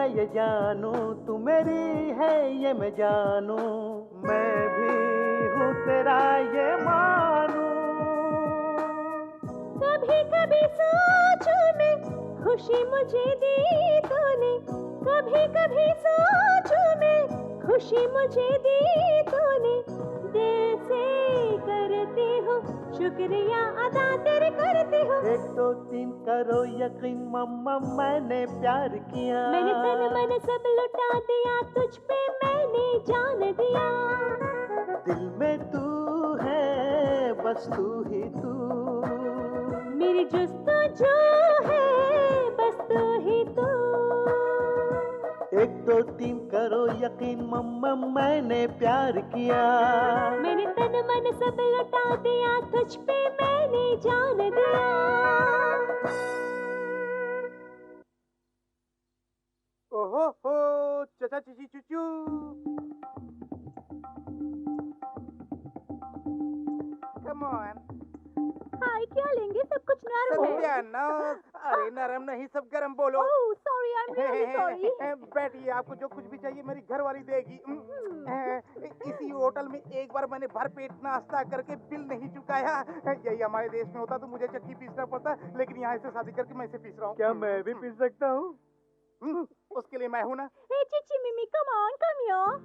ये जानू तू मेरी है ये मैं जानू, मैं भी हूँ तेरा ये मानू। कभी कभी सोचूं मैं खुशी मुझे दी तूने, कभी कभी सोचूं मैं खुशी मुझे दी तूने। दिल से करती हूँ शुक्रिया अदा तेरे करती हूँ। एक दो तीन करो यकीन मम्मा मैंने प्यार किया। मैंने तन मन सब लुटा दिया, तुझ पे मैंने जान दिया। दिल में तू है बस तू ही तू, मेरी जुस्तजू है बस तू ही तू। एक दो तीन करो यकीन मम्मा मैंने प्यार किया। मैंने तन मन सब लुटा दिया, तुझ पे मैंने जान दिया। ओहो हो चाचा चीची चूचू। Come on. हाय क्या लेंगे, सब कुछ नरम है। सत्यानाश, अरे नरम नहीं, सब गरम बोलो। Sorry, I am really sorry. बैठिए, आपको जो कुछ भी चाहिए मेरी घरवाली देगी। इसी होटल में एक बार मैंने भरपेट नाश्ता करके बिल नहीं चुकाया। यही हमारे देश में होता तो मुझे चक्की पीसना पड़ता, लेकिन यहाँ से शादी करके मैं इसे पीस रहा हूँ। क्या मैं भी पीस सकता हूँ? उसके लिए मैं हूँ ना। Hey, Chichi Mimi, come on, come here.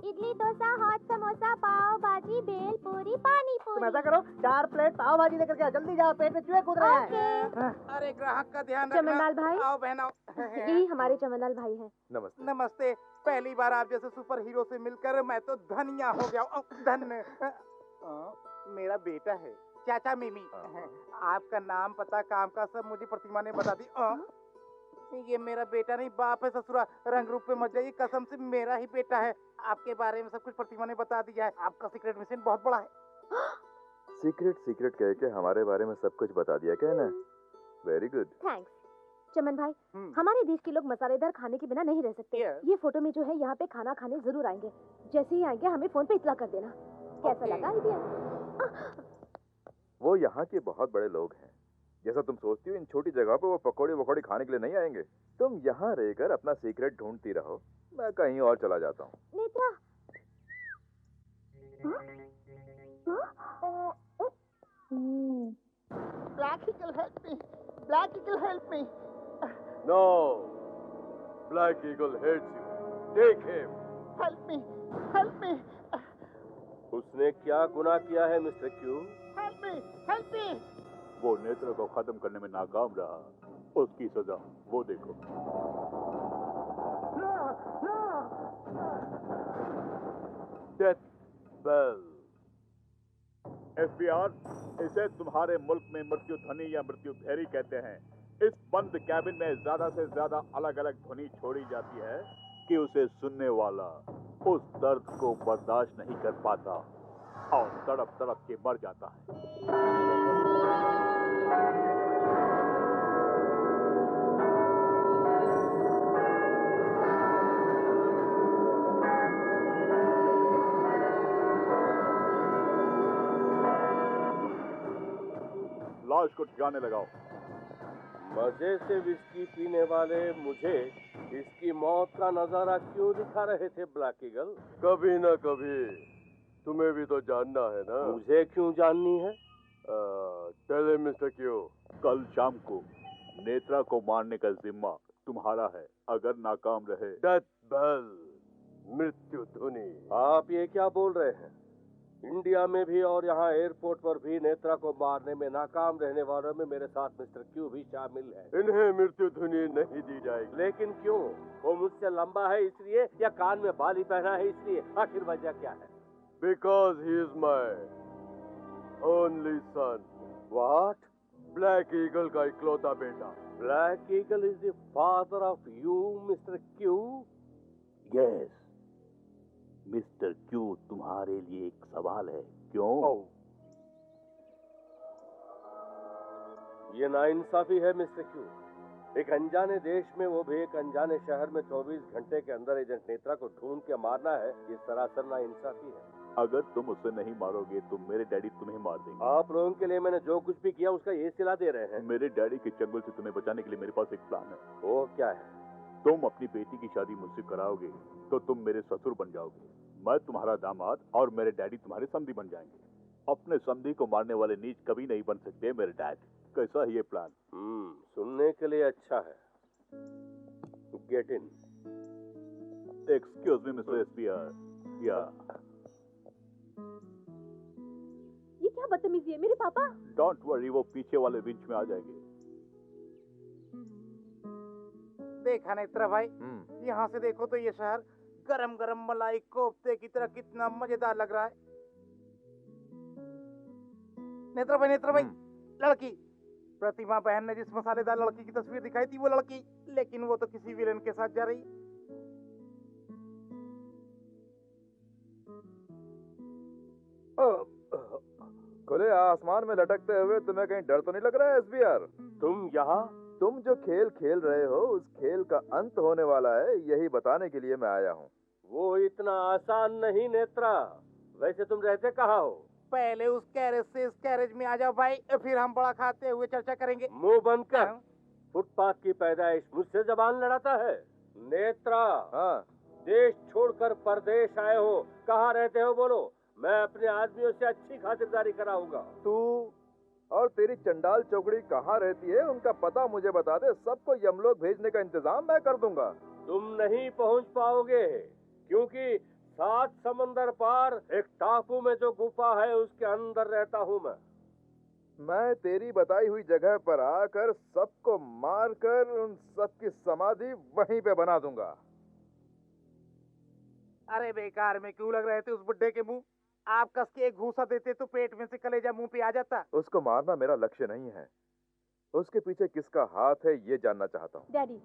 Idli, dosa, hot samosa, pav bhaji, bhel पूरी, पानी तुम पूरी। ऐसा करो, 4 प्लेट पाव भाजी लेकर के आओ, जल्दी जाओ, पेट में चूहे कूद रहे हैं। अरे ग्राहक का ध्यान रखना। चमनलाल भाई। आओ बहन आओ। यही हमारे चमनलाल भाई हैं। नमस्ते। नमस्ते। पहली बार आप जैसे सुपर हीरो से मिलकर मैं तो धनिया हो गया। धन मेरा बेटा है चाचा मिमी। आपका नाम पता काम का सब मुझे प्रतिमा ने बता दी। ये मेरा बेटा नहीं, बाप है ससुरा। रंग रूप पे मत जाइए, कसम से मेरा ही बेटा है। आपके बारे में सब कुछ प्रतिमा ने बता दिया है। आपका सीक्रेट मिशन बहुत बड़ा है। सीक्रेट कह के हमारे बारे में सब कुछ बता दिया क्या ना? Very good. थैंक्स चमन भाई। हमारे देश के लोग मसालेदार खाने के बिना नहीं रह सकते। ये फोटो में जो है यहाँ पे खाना खाने जरूर आएंगे। जैसे ही आएंगे हमें फोन पे इतला कर देना। कैसा लगा आइडिया? वो यहाँ के बहुत बड़े लोग हैं। जैसा तुम सोचती हो इन छोटी जगह पे वो पकौड़ी वकौड़ी खाने के लिए नहीं आएंगे। तुम यहाँ रहकर अपना सीक्रेट ढूंढती रहो, मैं कहीं और चला जाता हूँ। Netra. Black Eagle, help me. Black Eagle, help me. No. Black Eagle hates you. Take him. Help me. Help me. उसने क्या गुनाह किया है mister Q? Help me. Help me. वो नेत्र को खत्म करने में नाकाम रहा, उसकी सजा वो देखो। Death bell. FBI, इसे तुम्हारे मुल्क में मृत्यु ध्वनि या मृत्यु भेरी कहते हैं। इस बंद कैबिन में ज्यादा से ज्यादा अलग अलग ध्वनि छोड़ी जाती है कि उसे सुनने वाला उस दर्द को बर्दाश्त नहीं कर पाता और तड़प तड़प के मर जाता है। लाश को ठिकाने लगाओ। मजे से विस्की पीने वाले मुझे इसकी मौत का नजारा क्यों दिखा रहे थे ब्लैक ईगल? कभी ना कभी तुम्हें भी तो जानना है ना। मुझे क्यों जाननी है? Tell mister Q. कल शाम को नेत्रा को मारने का जिम्मा तुम्हारा है। अगर नाकाम रहे डेथ बेल, मृत्यु ध्वनि। आप ये क्या बोल रहे हैं? इंडिया में भी और यहाँ एयरपोर्ट पर भी नेत्रा को मारने में नाकाम रहने वालों में मेरे साथ मिस्टर क्यू भी शामिल है। इन्हें मृत्यु ध्वनि नहीं दी जाएगी। लेकिन क्यों? वो मुझसे लंबा है इसलिए या कान में बाली पहना है इसलिए? आखिर वजह क्या है? Because he is my only son. What? Black Eagle का इकलौता बेटा। Black Eagle is the father of you, Mr. Q? Yes. Mister Q, तुम्हारे लिए एक सवाल है। क्यों? ये नाइंसाफी है मिस्टर क्यू। एक अनजाने देश में, वो भी एक अनजाने शहर में 24 घंटे के अंदर एजेंट नेत्रा को ढूंढ के मारना है, ये सरासर नाइंसाफी है। अगर तुम उसे नहीं मारोगे तो मेरे डैडी तुम्हें मार देंगे। आप लोगों के लिए मैंने जो कुछ भी किया उसका ये सिला दे रहे हैं। मेरे डैडी के चंगुल से तुम्हें बचाने के लिए मेरे पास एक प्लान है। वो क्या है? तुम अपनी बेटी की शादी मुझसे कराओगे तो तुम मेरे ससुर बन जाओगे, मैं तुम्हारा दामाद और मेरे डैडी तुम्हारे समधी बन जाएंगे। अपने समधी को मारने वाले नीच कभी नहीं बन सकते मेरे डैड। कैसा है ये प्लान? सुनने के लिए अच्छा है। Get in. Excuse me mister SPR. या ये क्या बदतमीजी है मेरे पापा? डोंट वरी, वो पीछे वाले विंच में आ जाएंगे। देखा नेत्रा भाई, यहाँ से देखो तो ये शहर गरम गरम मलाई कोफ्ते की तरह कितना मजेदार लग रहा है। नेत्रा भाई, लड़की प्रतिमा बहन ने जिस मसालेदार लड़की की तस्वीर दिखाई थी वो लड़की, लेकिन वो तो किसी विलेन के साथ जा रही। खुले आसमान में लटकते हुए तुम्हें कहीं डर तो नहीं लग रहा है एसबीआर? तुम यहाँ? तुम जो खेल खेल रहे हो उस खेल का अंत होने वाला है, यही बताने के लिए मैं आया हूँ। वो इतना आसान नहीं नेत्रा। वैसे तुम रहते कहाँ हो? पहले उस कैरेज से इस कैरेज में आ जाओ भाई, फिर हम बड़ा खाते हुए चर्चा करेंगे। मुंह बंद कर। फुटपाथ की पैदाइश मुझसे जबान लड़ाता है। नेत्रा, हाँ देश छोड़कर परदेश आए हो, कहाँ रहते हो बोलो, मैं अपने आदमियों से अच्छी खातिरदारी कराऊंगा। तू और तेरी चंडाल चौकड़ी कहाँ रहती है उनका पता मुझे बता दे, सबको यमलोक भेजने का इंतजाम मैं कर दूंगा। तुम नहीं पहुंच पाओगे, क्योंकि 7 समंदर पार एक टापू में जो गुफा है उसके अंदर रहता हूँ मैं तेरी बताई हुई जगह पर आकर सबको मारकर उन सबकी समाधि वहीं पे बना दूंगा। अरे बेकार में क्यों लग रहे थे उस बुड्ढे के मुंह, आप कस के एक घूसा देते तो पेट में से कलेजा मुंह पे आ जाता। उसको मारना मेरा लक्ष्य नहीं है, उसके पीछे किसका हाथ है ये जानना चाहता हूँ। डैडी,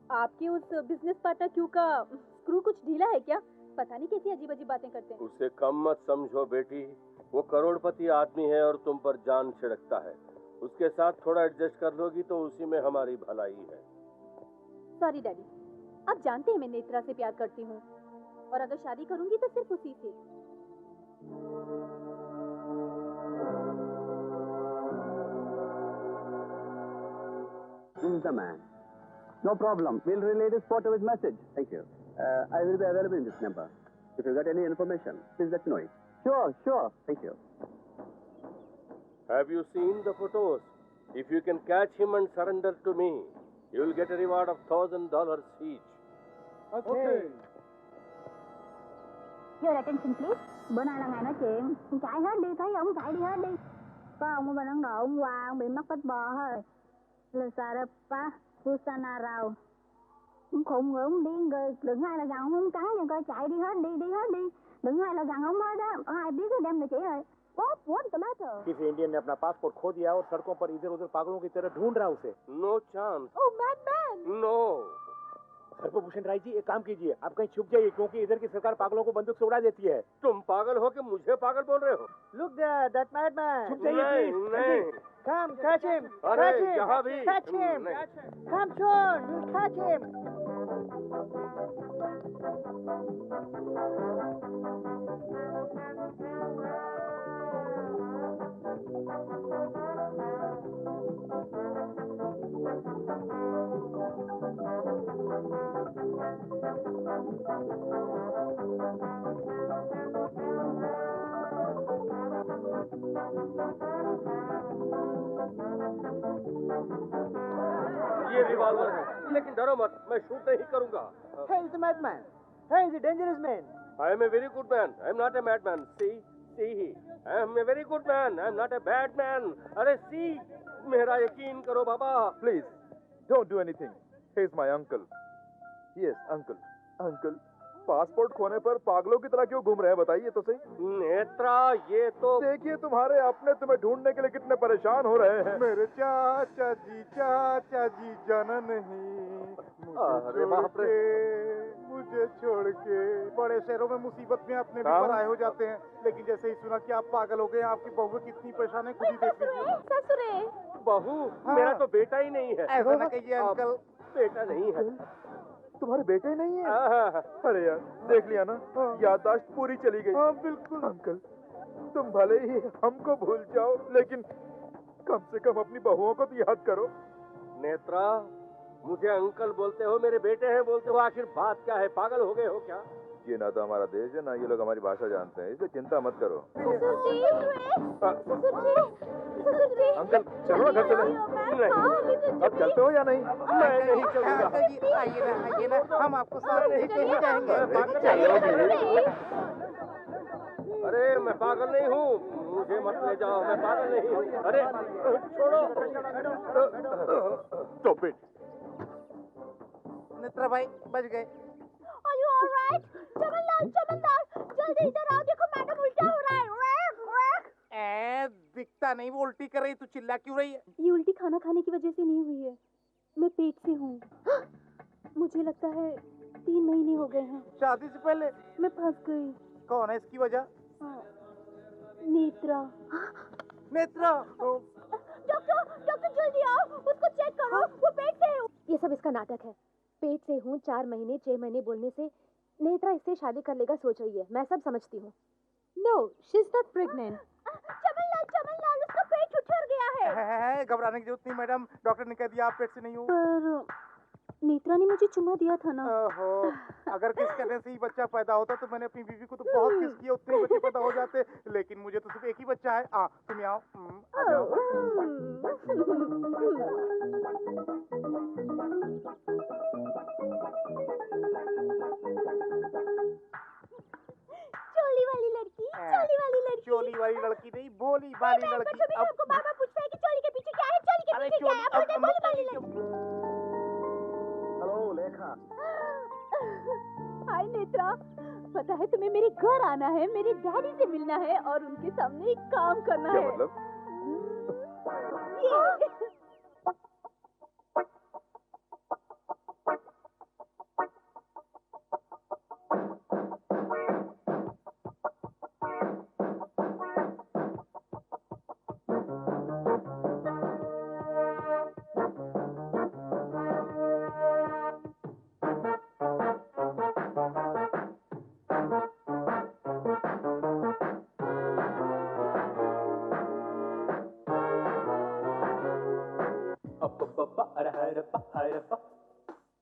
आपके उस बिजनेस पार्टनर क्यू का स्क्रू कुछ ढीला है क्या? पता नहीं कैसी अजीब अजीब बातें करते हैं। उसे कम मत समझो बेटी, वो करोड़पति आदमी है और तुम पर जान छिड़कता है। उसके साथ थोड़ा एडजस्ट कर लोगी तो उसी में हमारी भलाई है। सॉरी डैडी, आप जानते हैं मैं नेत्रा से प्यार करती हूँ और अगर शादी करूंगी तो सिर्फ उसी से। This is the man. No problem. We'll relay this photo with message. Thank you. I will be available in this number. If you got any information, please let me know it. Sure, sure. Thank you. Have you seen the photos? If you can catch him and surrender to me, you will get a reward of $1,000 each. Okay. Your attention please. Bữa nay là ngày nói chuyện, chạy hết đi, thấy ông chạy đi hết đi. Có ông ở bên Ấn Độ hôm qua ông bị mắc vết bò thôi. Lusarapa, Kusana Rao. Ông khùng rồi, ông điên rồi, đừng ai là gần ông không cắn cho coi, chạy đi hết đi. Đừng ai là gần ông hết á, ai biết cái đem này chỉ rồi. What's the matter? किसी Indian ने अपना passport खो दिया और सड़कों पर इधर उधर पागलों की तरह ढूंढ रहा उसे। No chance. Oh, madman! No. सर्वभूषण Rai ji, एक काम कीजिए, आप कहीं छुप जाइए क्योंकि इधर की सरकार पागलों को बंदूक से उड़ा देती है। तुम पागल हो कि मुझे पागल बोल रहे हो? Look there, that madman. छुप जाइए नहीं। Come, catch him. अरे Catch him. यहाँ भी। Catch him. नहीं। Come soon, we'll catch him. ये रिवॉल्वर है, लेकिन डरो मत, मैं शूट नहीं करूंगा। Hey, he's a madman. Hey, he's a dangerous man. I am a very good man. I am not a madman. See, I am a very good man. I am not a bad man. अरे see, मेरा यकीन करो बाबा। Please, don't do anything. He is my uncle. Yes, uncle. Passport खोने पर पागलों की तरह क्यों घूम रहे हैं बताइए तो सही। नेत्रा, ये तो देखिए तुम्हारे अपने तुम्हें ढूंढने के लिए कितने परेशान हो रहे हैं। मेरे चाचा जी जाना नहीं, मुझे छोड़ के। बड़े शहरों में मुसीबत में अपने भी पर आए हो जाते हैं, लेकिन जैसे ही सुना कि आप पागल हो गए, आपकी बहू कितनी परेशान है खुद ही देख लीजिए। ससुरे, बहू, मेरा तो बेटा ही नहीं है। ऐसा ना कहिए अंकल, बेटा नहीं है। तुम्हारे बेटे नहीं है? अरे यार, देख लिया ना, याददाश्त पूरी चली गई। हाँ बिल्कुल। अंकल, तुम भले ही हमको भूल जाओ, लेकिन कम से कम अपनी बहुओं को तो याद करो। नेत्रा, मुझे अंकल बोलते हो, मेरे बेटे हैं बोलते हो, आखिर बात क्या है? पागल हो गए हो क्या? ये ना तो हमारा देश है, ना ये लोग हमारी भाषा जानते हैं, इसलिए चिंता मत करो। अंकल, चलो ना घर चले। अब चलते हो या नहीं? मैं नहीं चलूंगा। आइए ना, हम आपको साथ लेके ही जाएंगे। अरे मैं पागल नहीं हूँ, मुझे मत ले जाओ, मैं पागल नहीं हूँ। अरे छोड़ो। Stop it. नेत्रा भाई बच गए। Are you all right? Chamanlal, जल्दी इधर आओ, देखो मैडम उल्टा हो रहा है। दिखता नहीं, वो उल्टी कर रही, तू चिल्ला क्यों रही है? ये उल्टी खाना खाने की वजह से नहीं हुई है, मैं पेट से हूँ। मुझे लगता है 3 महीने हो गए हैं। शादी से पहले मैं फंस गई। कौन है इसकी वजह? नेत्रा। डॉक्टर जल्दी आओ, उसको चेक करो, वो पेट से है। ये सब इसका नाटक है। पेट से हूँ 4 महीने 6 महीने बोलने से नेत्रा इससे शादी कर लेगा सोच रही है। मैं सब समझती हूँ। No, she's not pregnant. Chamanlal, उसका पेट उछड़ गया है। घबराने की जरूरत नहीं मैडम, डॉक्टर ने कह दिया आप पेट से नहीं हो। पर नेत्रा ने मुझे चुमा दिया था ना। ओहो, अगर किस करने से ही बच्चा पैदा होता तो मैंने अपनी बीवी को तो बहुत किस किया, उतने बच्चे पैदा हो जाते, लेकिन मुझे तो सिर्फ एक ही बच्चा है। तुम आओ, आ जाओ। चोली वाली लड़की, चोली वाली लड़की। चोली वाली लड़की नहीं, भोली भाली लड़की। अब हमको बार-बार पूछता है कि चोली के पीछे क्या है, चोली के पीछे क्या है। अब बोलते हैं भोली भाली लड़की। हेलो लेखा। हाय नेत्रा, पता है तुम्हें मेरे घर आना है, मेरे डैडी से मिलना है और उनके सामने एक काम करना है। क्या मतलब?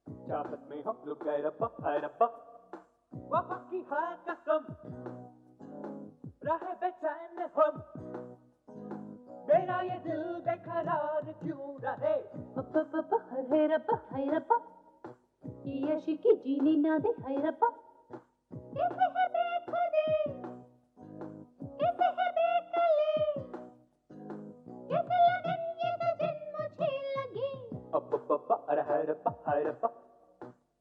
चाहत में हम लोग गए रब्बा हाय रब्बा, वफा की है कसम, रहे बेचैन हम, मेरा ये दिल बेकरार क्यों रहे। हाय रब्बा हाय रब्बा, ये आशिकी जीने ना दे हाय रब्बा। कैसे है बेखुदी, कैसे है बेकली, कैसे लगन ये सजन मुझे लगी। हाय रब्बा हाय रब्बा,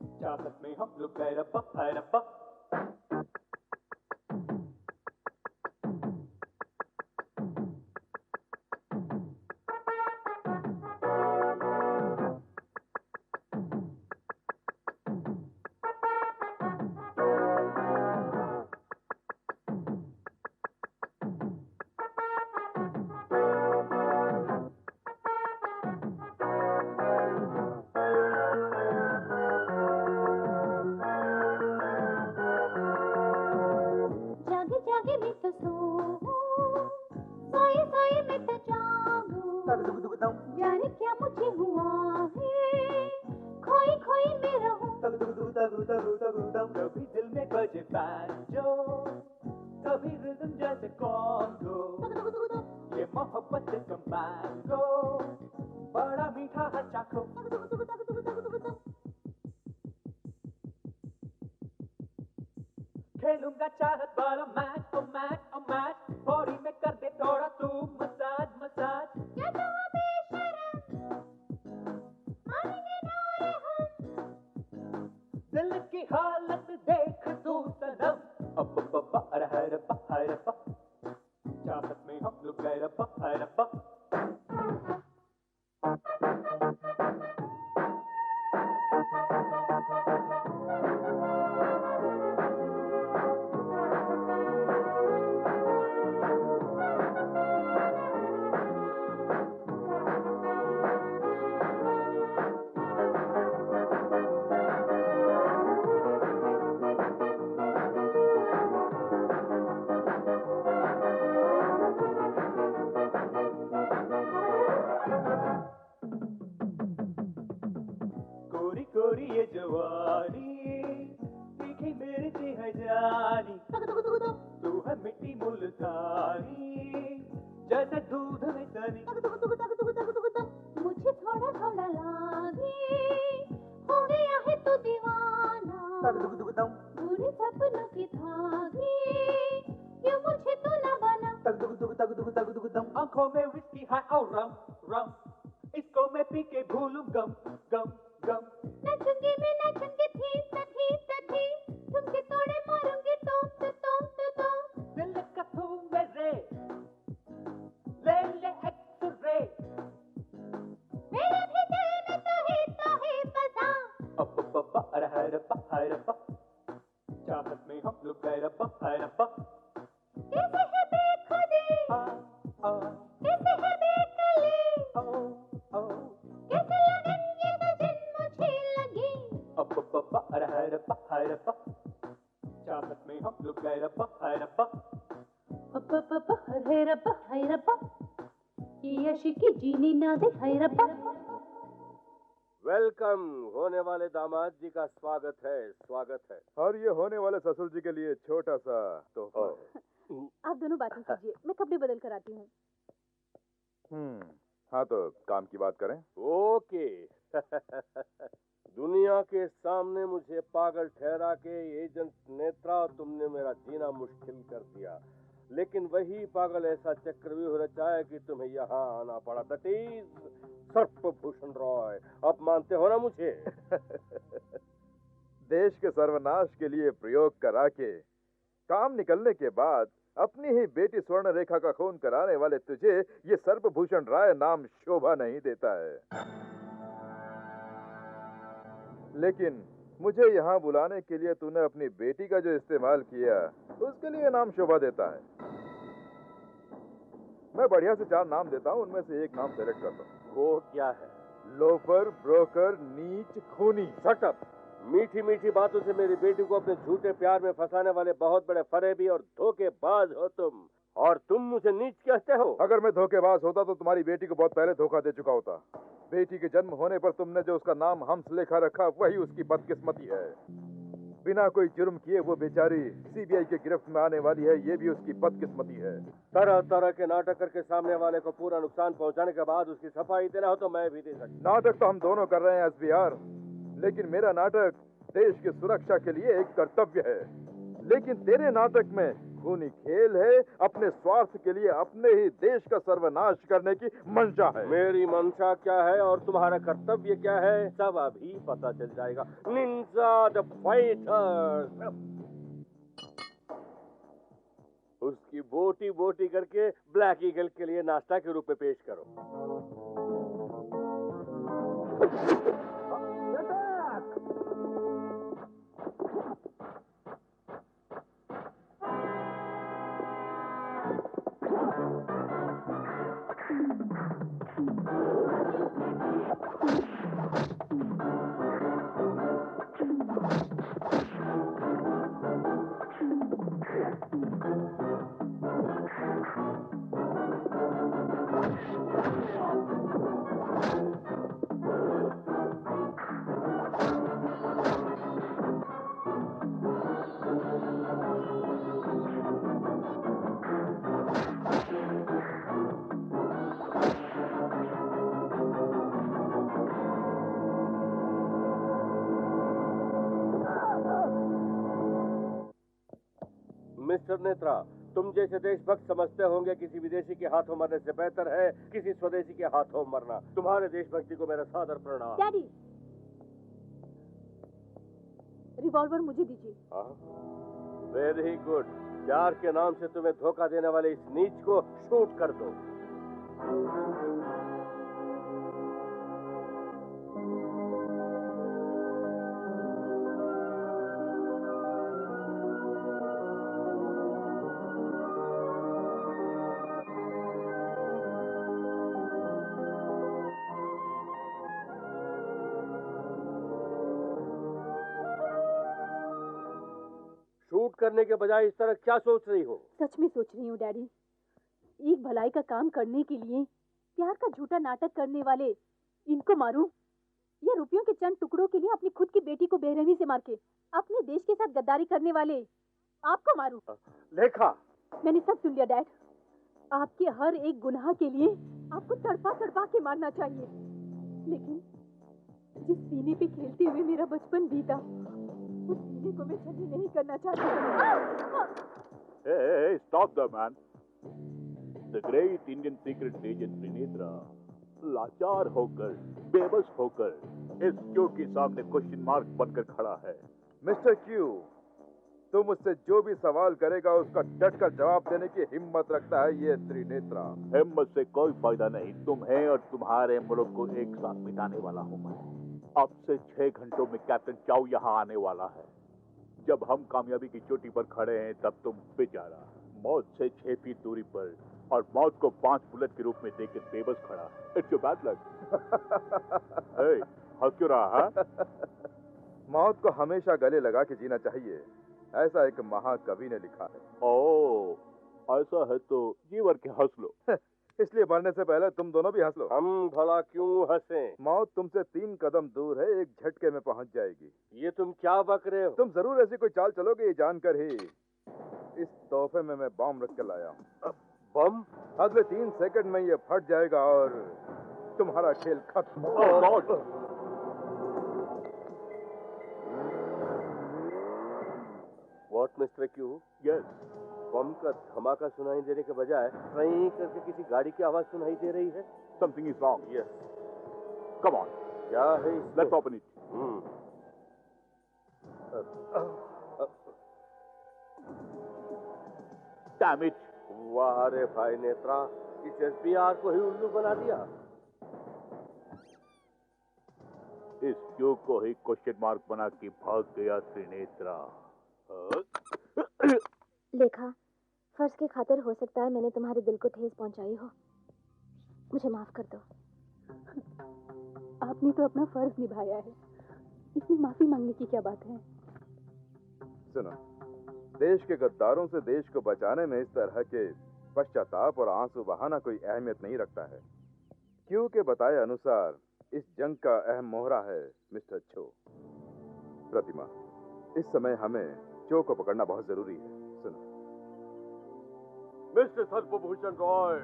चाहत में हम लोग गए रब्बा हाय रब्बा। जागे जागे मैं तो सोऊं, सोए सोए मैं तो जागूं। जाने क्या मुझे हुआ है, खोई खोई मैं रहूं। कभी दिल में बजे बैंजो, कभी रिदम जैसे कॉन्गो, ये मोहब्बत का मैंगो, बड़ा मीठा है चाखो। खेलूंगा चाहत वाला मैच, ओ मैच ओ मैच, बॉडी में कर दे थोड़ा तू मसाज मसाज। क्या तो बेशरम, मानेंगे ना रे हम। दिल की हालत देख तू सनम, हाय रब्बा हाय रब्बा, चाहत में हम लोग गए रब्बा हाय रब्बा। कोरी कोरी ये जवानी, तीखी मिर्ची है जानी, तू है मिट्टी मुल्तानी, जैसे दूध में सनी। मुझे थोड़ा थोड़ा लागे, हो गया है तू दीवाना। बुरे सपनों के धागे, क्यों मुझे तो न बना। आंखों में विस्की है और रम रम, इसको मैं पी के भूलूं गम गम गम। नचूंगी मैं नचूंगी थी तथी तथी, तुमके तोड़े मारूंगी तुम तो तुम तो तुम। दिल का तू मेरे, ले ले एक्सरे, मेरे भी दिल में तो है बसा। हाय रब्बा हाय रब्बा, चाहत में हम लोग गए रब्बा हाय रब्बा। कैसे है बेखुदी, कैसे है बेकली, कैसे लगन ये सजन मुझे लगी। हाय रब्बा हाय रब्बा, चाहत में हम लोग गए रब्बा हाय रब्बा। है रब्बा ये अशिकी जीनी ना दे है रब्बा। वेलकम। होने वाले दामाद जी का स्वागत है। और ये होने वाले ससुर जी के लिए छोटा सा तोहफा है। आप दोनों बातें कीजिए, मैं कपड़े बदल कर आती हूँ। हाँ तो काम की बात करें। ओके। दुनिया के सामने मुझे पागल ठहरा के एजेंट नेत्रा, तुमने मेरा जीना मुश्किल कर दिया। लेकिन वही पागल ऐसा चक्रव्यूह रचाया कि तुम्हें यहाँ आना पड़ा। That is Sarpabhushan Roy. अब मानते हो ना मुझे? देश के सर्वनाश के लिए प्रयोग करा के काम निकलने के बाद अपनी ही बेटी स्वर्ण रेखा का खून कराने वाले तुझे ये सर्पभूषण राय नाम शोभा नहीं देता है। लेकिन मुझे यहाँ बुलाने के लिए तूने अपनी बेटी का जो इस्तेमाल किया उसके लिए नाम शोभा देता है। मैं बढ़िया से 4 नाम देता हूँ, उनमें से एक नाम सेलेक्ट कर लो। वो क्या है? लोफर, ब्रोकर, नीच, खूनी। Shut up. मीठी मीठी बातों से मेरी बेटी को अपने झूठे प्यार में फंसाने वाले बहुत बड़े फरेबी और धोखेबाज हो तुम। और तुम मुझे नीच कहते हो? अगर मैं धोखेबाज होता तो तुम्हारी बेटी को बहुत पहले धोखा दे चुका होता। बेटी के जन्म होने पर तुमने जो उसका नाम हंस लेखा रखा वही उसकी बदकिस्मती है। बिना कोई जुर्म किए वो बेचारी सीबीआई के गिरफ्त में आने वाली है, ये भी उसकी बदकिस्मती है। तरह तरह के नाटक करके सामने वाले को पूरा नुकसान पहुंचाने के बाद उसकी सफाई देना हो तो मैं भी दे सकता। नाटक तो हम दोनों कर रहे हैं एसबीआर, लेकिन मेरा नाटक देश की सुरक्षा के लिए एक कर्तव्य है। लेकिन तेरे नाटक में खूनी खेल है, अपने स्वार्थ के लिए अपने ही देश का सर्वनाश करने की मंशा है। मेरी मंशा क्या है और तुम्हारा कर्तव्य क्या है सब अभी पता चल जाएगा। Ninja the fighter. उसकी बोटी बोटी करके ब्लैक ईगल के लिए नाश्ता के रूप में पेश करो। मिस्टर नेत्रा, तुम जैसे देशभक्त समझते होंगे किसी विदेशी के हाथों मरने से बेहतर है किसी स्वदेशी के हाथों मरना। तुम्हारे देशभक्ति को मेरा सादर प्रणाम। डैडी, रिवॉल्वर मुझे दीजिए। Very good. प्यार के नाम से तुम्हें धोखा देने वाले इस नीच को शूट कर दो। शूट करने के बजाय इस तरह क्या सोच रही हो? सच में सोच रही हूँ डैडी। एक भलाई का काम करने के लिए प्यार का झूठा नाटक करने वाले इनको मारूं या रुपयों के चंद टुकड़ों के लिए अपनी खुद की बेटी को बेरहमी से मार के अपने देश के साथ गद्दारी करने वाले आपको मारूं? लेखा, मैंने सब सुन लिया डैड। आपके हर एक गुनाह के लिए आपको तड़पा तड़पा के मारना चाहिए। लेकिन जिस सीने पे खेलते हुए मेरा बचपन बीता उस सीने को मैं छली नहीं करना चाहती। Hey, stop the man. The great Indian secret agent Trinetra लाचार होकर, बेबस होकर इस क्यू के सामने क्वेश्चन मार्क बनकर खड़ा है। मिस्टर क्यू, तुम मुझसे जो भी सवाल करेगा उसका डट कर जवाब देने की हिम्मत रखता है ये त्रिनेत्रा। हिम्मत से कोई फायदा नहीं। तुम्हें और तुम्हारे मुल्क को एक साथ मिटाने वाला हूँ मैं। अब से 6 घंटों में कैप्टन चाउ यहाँ आने वाला है। जब हम कामयाबी की चोटी पर खड़े हैं तब तुम बेचारा मौत से 6 फीट दूरी पर और मौत को 5 बुलेट के रूप में देकर बेबस खड़ा। It's your bad luck. हंस क्यों रहा है? मौत को हमेशा गले लगा के जीना चाहिए, ऐसा एक महाकवि ने लिखा है। ओह, ऐसा है तो जी भर के हंस लो। इसलिए मरने से पहले तुम दोनों भी हंस लो। हम भला क्यों हंसें? मौत तुमसे 3 कदम दूर है, एक झटके में पहुंच जाएगी। ये तुम क्या बक रहे हो? तुम जरूर ऐसी कोई चाल चलोगे, ये जानकर ही इस तोहफे में मैं बम रख के लाया हूँ। बम? अगले 3 सेकंड में ये फट जाएगा और तुम्हारा खेल खत्म। What mister Q? यस। बम का धमाका सुनाई देने के बजाय ट्रें करके किसी गाड़ी की आवाज सुनाई दे रही है। Something is wrong. Yes. Come on. क्या है इसमें? Let's open it. Damn it. वाह रे भाई नेत्रा, इस एसबीआर को ही उल्लू बना दिया। इस क्यू को ही क्वेश्चन मार्क बना के भाग गया त्रिनेत्रा। लेखा, फर्ज के खातिर हो सकता है मैंने तुम्हारे दिल को ठेस पहुंचाई हो। मुझे माफ कर दो। आपने तो अपना फर्ज निभाया है, इसमें माफी मांगने की क्या बात है? सुनो, देश के गद्दारों से देश को बचाने में इस तरह के पश्चाताप और आंसू बहाना कोई अहमियत नहीं रखता है। क्यों के बताए अनुसार इस जंग का अहम मोहरा है मिस्टर चो। प्रतिमा, इस समय हमें चो को पकड़ना बहुत जरूरी है। सुनो मिस्टर सर्पभूषण रॉय,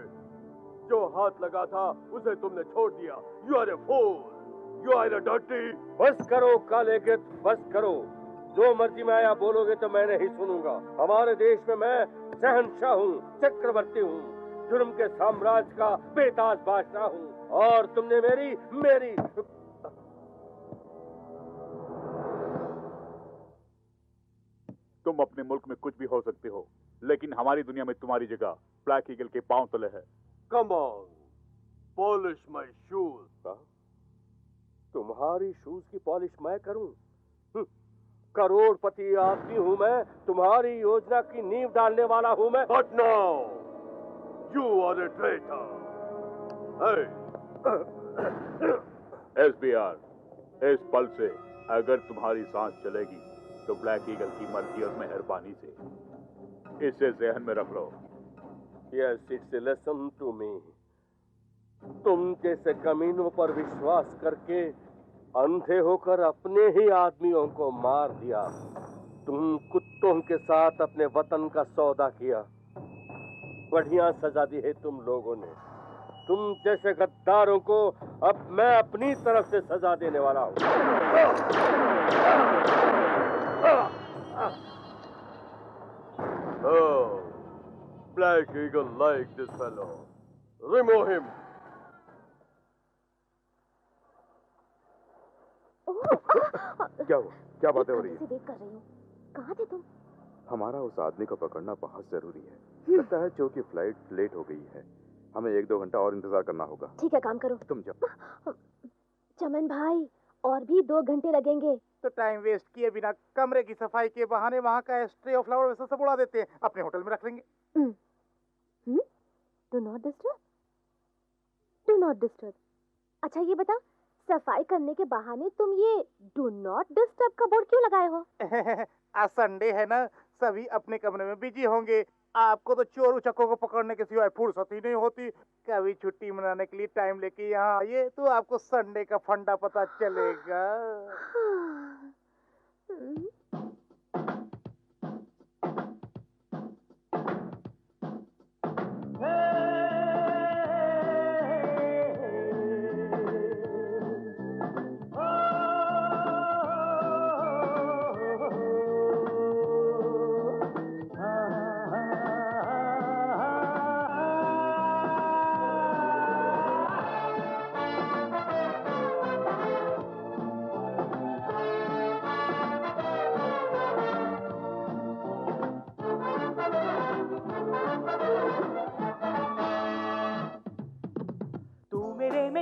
जो हाथ लगा था उसे तुमने छोड़ दिया। You are a fool, you are a dirty. बस करो काले गिद्ध, बस करो। जो मर्जी मैं आया बोलोगे तो मैं नहीं सुनूंगा। हमारे देश में मैं शहंशाह हूँ, चक्रवर्ती हूँ, जुर्म के साम्राज्य का बेताज बादशाह हूँ, और तुमने मेरी तुम अपने मुल्क में कुछ भी हो सकते हो, लेकिन हमारी दुनिया में तुम्हारी जगह ब्लैक ईगल के पांव तले है। Come on, polish my shoes. तुम्हारी शूज की पॉलिश मैं करूं? करोड़पति आदमी हूं मैं, तुम्हारी योजना की नींव डालने वाला हूं मैं। But now you are a traitor. SBR, इस पल से अगर तुम्हारी सांस चलेगी तो ब्लैक ईगल की मर्जी और मेहरबानी से। इसे ज़हन में रख लो। Yes, it's a lesson to me. तुम जैसे कमीनों पर विश्वास करके अंधे होकर अपने ही आदमियों को मार दिया। तुम कुत्तों के साथ अपने वतन का सौदा किया। बढ़िया सजा दी है तुम लोगों ने। तुम जैसे गद्दारों को अब मैं अपनी तरफ से सजा देने वाला हूं। Oh, Black Eagle like this fellow. Remove him. क्या हुआ? क्या बातें हो रही है? देख कर रही हूँ। कहाँ थे तुम? हमारा उस आदमी को पकड़ना बहुत जरूरी है। लगता है चो की फ्लाइट लेट हो गई है। हमें 1-2 घंटा और इंतजार करना होगा। ठीक है, काम करो। तुम जाओ। चमन भाई, और भी 2 घंटे लगेंगे। तो टाइम वेस्ट किए बिना कमरे की सफाई के बहाने वहाँ का स्ट्रे ऑफ फ्लावर वैसा सब उड़ा देते हैं। अपने होटल में रख लेंगे। Do not disturb, do not disturb. अच्छा ये बता, सफाई करने के बहाने तुम ये डू नॉट डिस्टर्ब का बोर्ड क्यों लगाए हो? आज संडे है ना, सभी अपने कमरे में बिजी होंगे। आपको तो चोर उचक्कों को पकड़ने के सिवाय फुर्सत ही नहीं होती। कभी छुट्टी मनाने के लिए टाइम लेके यहाँ आइए तो आपको संडे का फंडा पता चलेगा।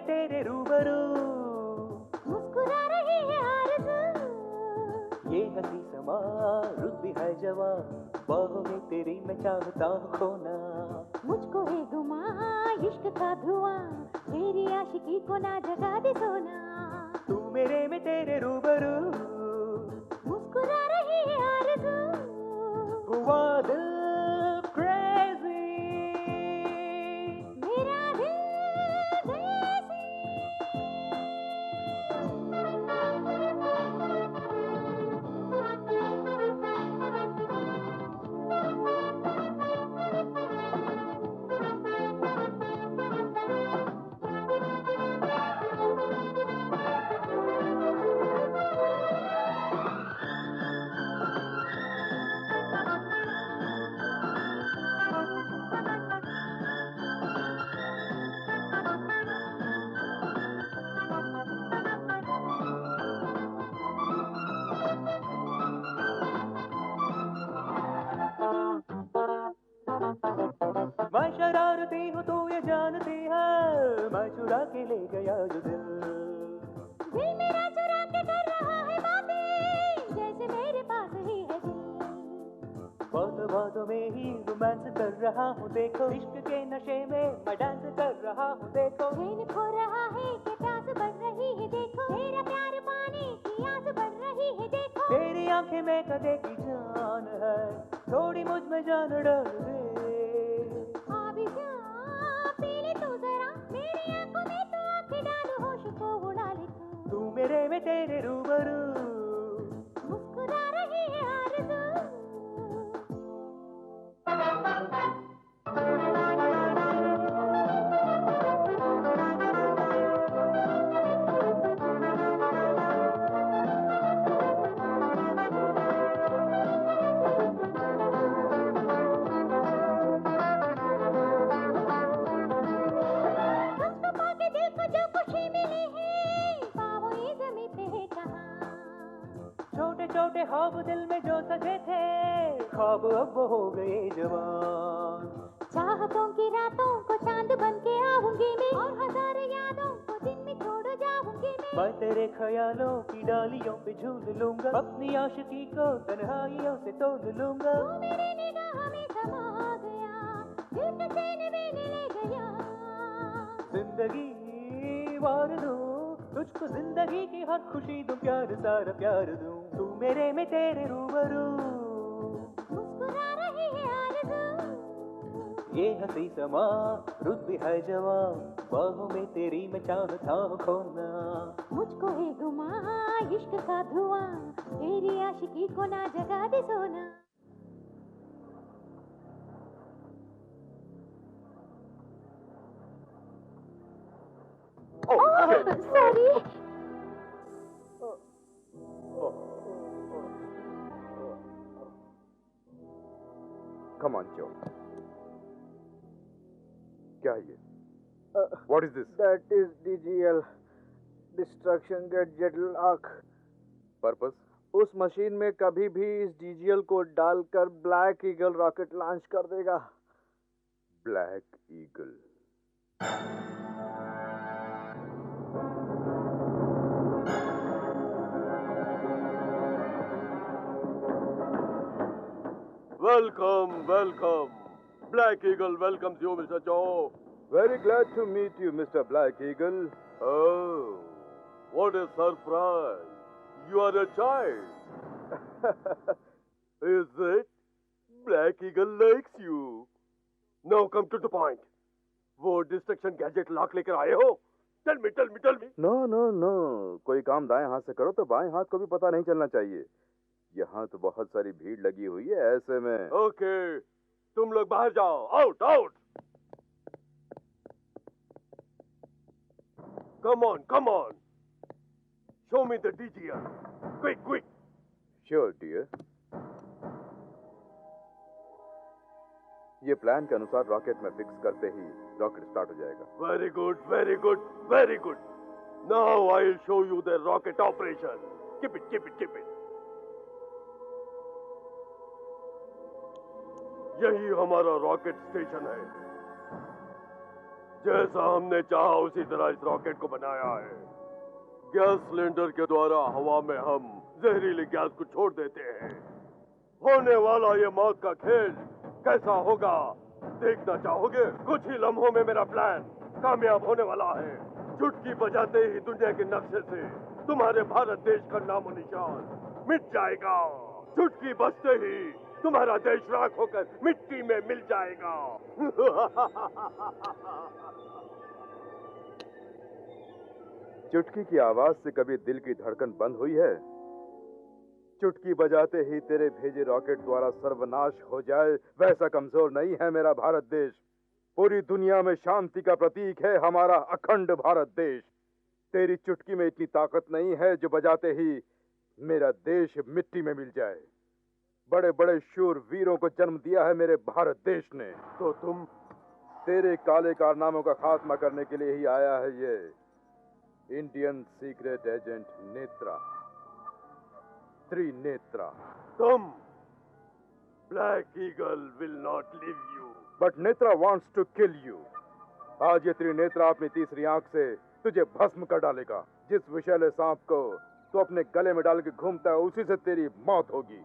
तेरे रूबरू मुस्कुरा रही है आरज़ू। ये हंसी समा रुत भी है जवा, बाहों में तेरी मैं चाहता हूँ खोना। मुझको है गुमा इश्क का धुआं, तेरी आशिकी को ना जगा दे सोना। तू मेरे में तेरे रूबरू मुस्कुरा रही है आरज़ू। हुआ दिल क्रेज़ी चुरा के ले गया जो दिल मेरा चुरा के कर रहा है बातें जैसे मेरे पास ही है दिल। बातों बातों में ही रोमांस कर रहा हूँ देखो, इश्क के नशे में मैं डांस कर रहा हूँ देखो। चैन खो रहा है कि प्यास बढ़ रही है देखो, तेरा प्यार पाने की आस बढ़ रही है देखो। तेरी आंखें में कदे की जान है, थोड़ी मुझ में जान डाल दे। अभी जा पी ले तू जरा, मेरी आंखों में तू आंखें डाल, होश को उड़ा ले तू मेरे में तेरे रूबरू, मुस्कुरा रही है आरज़ू। छोटे छोटे ख्वाब दिल में जो सजे थे, ख्वाब अब हो गए जवान। चाहतों की रातों को चांद बन के आऊंगी मैं, और हजार यादों को दिन में छोड़ जाऊंगी मैं तेरे ख्यालों की डालियों पे झूल लूंगा, अपनी आशिकी को तन्हाइयों से तोड़ लूंगा। तू मेरी निगाह में समा गया, दिल के चैन में ले गया। जिंदगी वार दूं तुझको, जिंदगी की हर खुशी दूं, प्यार सारा प्यार दूं, तू मेरे में तेरे रूबरू, मुस्कुरा रही है आरज़ू। ये हंसी समा रुत भी है जवान, बाहों में तेरी मैं चाहता हूँ खोना। मुझको है गुमा इश्क का धुआं, तेरी आशिकी को ना जगा दे सोना। सॉरी। Come on, Joe. क्या ये? What is this? That is DGL, Destruction Gadget Lock. Purpose? उस मशीन में कभी भी इस DGL को डालकर ब्लैक ईगल रॉकेट लॉन्च कर देगा। Black Eagle. Welcome, welcome. Black Eagle welcomes you, Mr. Joe. Very glad to meet you, Mr. Black Eagle. Oh, what a surprise. You are a child. Is it? Black Eagle likes you. Now come to the point. वो destruction gadget lock लेकर आए हो? Tell me, tell me, tell me. No, no, no. कोई काम दाएं हाथ से करो तो बाएं हाथ को भी पता नहीं चलना चाहिए। यहाँ तो बहुत सारी भीड़ लगी हुई है, ऐसे में। ओके, तुम लोग बाहर जाओ। Out, out. Come on, come on. Show me the DGL. Quick, quick. Sure, dear. ये प्लान के अनुसार रॉकेट में फिक्स करते ही रॉकेट स्टार्ट हो जाएगा। Very good, very good, very good. Now I'll show you the rocket operation. Keep it, keep it, keep it. यही हमारा rocket station है। जैसा हमने चाहा उसी तरह इस रॉकेट को बनाया है। गैस सिलेंडर के द्वारा हवा में हम जहरीली गैस को छोड़ देते हैं। होने वाला ये मौत का खेल कैसा होगा देखना चाहोगे? कुछ ही लम्हों में मेरा प्लान कामयाब होने वाला है। चुटकी बजाते ही दुनिया के नक्शे से तुम्हारे भारत देश का नामो निशान मिट जाएगा। चुटकी बजते ही तुम्हारा देश राख होकर मिट्टी में मिल जाएगा। चुटकी की आवाज से कभी दिल की धड़कन बंद हुई है? चुटकी बजाते ही तेरे भेजे रॉकेट द्वारा सर्वनाश हो जाए, वैसा कमजोर नहीं है मेरा भारत देश। पूरी दुनिया में शांति का प्रतीक है हमारा अखंड भारत देश। तेरी चुटकी में इतनी ताकत नहीं है जो बजाते ही मेरा देश मिट्टी में मिल जाए। बड़े बड़े शूर वीरों को जन्म दिया है मेरे भारत देश ने। तो तुम? तेरे काले कारनामों का खात्मा करने के लिए ही आया है ये Indian secret agent Netra, Trinetra. तुम? Black Eagle will not leave you. But Netra wants to kill you. आज ये त्रिनेत्रा अपनी तीसरी आंख से तुझे भस्म कर डालेगा। जिस विषैले सांप को तू अपने गले में डाल के घूमता है, उसी से तेरी मौत होगी।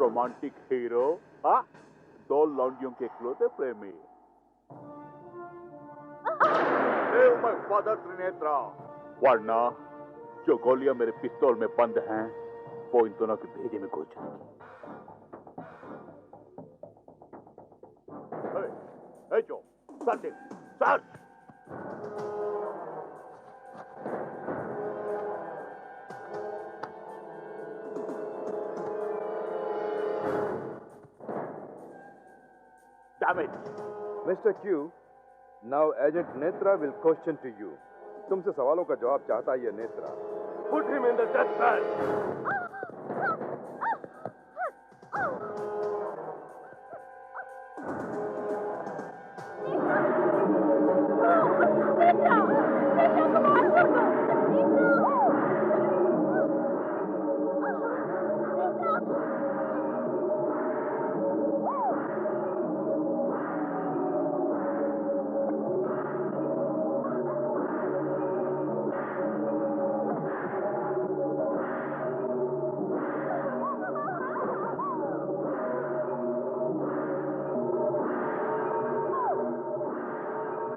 रोमांटिक हीरो, हाँ, दो लौंडियों के इकलौते प्रेमी। माय फादर त्रिनेत्रा, वरना जो गोलियां मेरे पिस्तौल में बंद हैं, वो इन दोनों के भेजे में घुस जाएंगी। जो search. Mister Q, now agent Netra will question to you. तुमसे सवालों का जवाब चाहता है ये Netra. Put him in the death bed.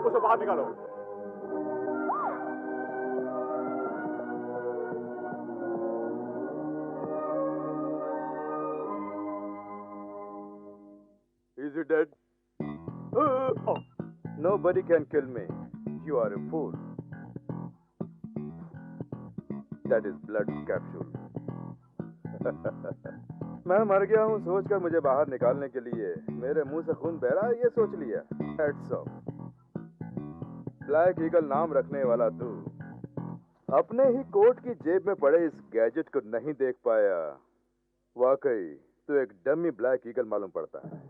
उसे बाहर निकालो। Is he dead? Nobody can kill me. You are a fool. That is blood capsule. मैं मर गया हूँ सोचकर मुझे बाहर निकालने के लिए मेरे मुंह से खून बह रहा है, ये सोच लिया। Heads up. ब्लैक ईगल नाम रखने वाला तू अपने ही कोट की जेब में पड़े इस गैजेट को नहीं देख पाया। वाकई तू एक डमी ब्लैक ईगल मालूम पड़ता है।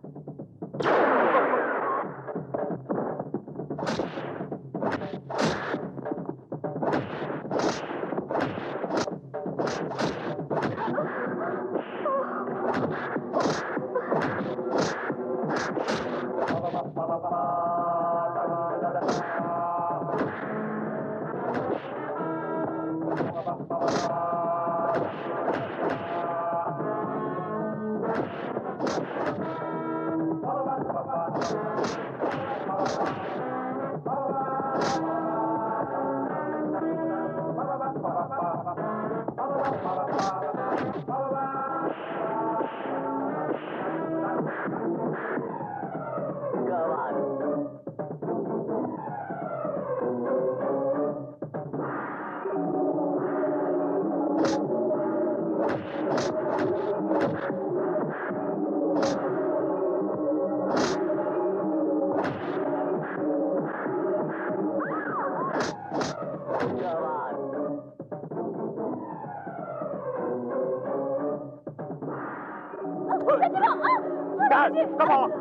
Dad, come on!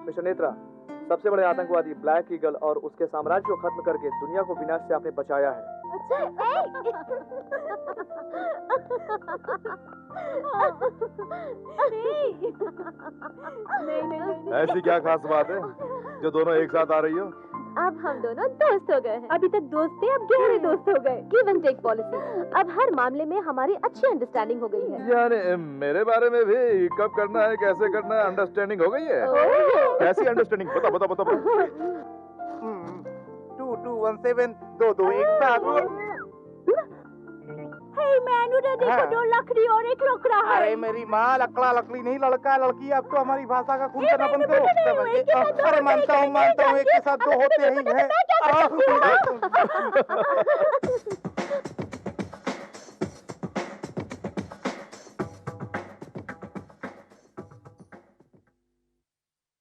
Mister Netra, सबसे बड़े आतंकवादी ब्लैक ईगल और उसके साम्राज्य को खत्म करके दुनिया को विनाश से आपने बचाया है। नहीं। ऐसी क्या खास बात है जो दोनों एक साथ आ रही हो? अब हम दोनों दोस्त हो गए हैं। अभी तक दोस्त थे, अब गहरे दोस्त हो गए। Give and take policy. अब हर मामले में हमारी अच्छी अंडरस्टैंडिंग हो गई है। यानी मेरे बारे में भी कब करना है, कैसे करना है, अंडरस्टैंडिंग हो गई है? कैसी अंडरस्टैंडिंग? बता 2217 दो एक साथ। हे मैन, उधर देखो, 2 लकड़ी और 1 लकड़ा है। अरे मेरी माँ, लकड़ा लकड़ी नहीं, लड़का लड़की। अब तो हमारी भाषा का खून करना बंद करो। अरे मानता हूँ एक के साथ 2 होते ही हैं।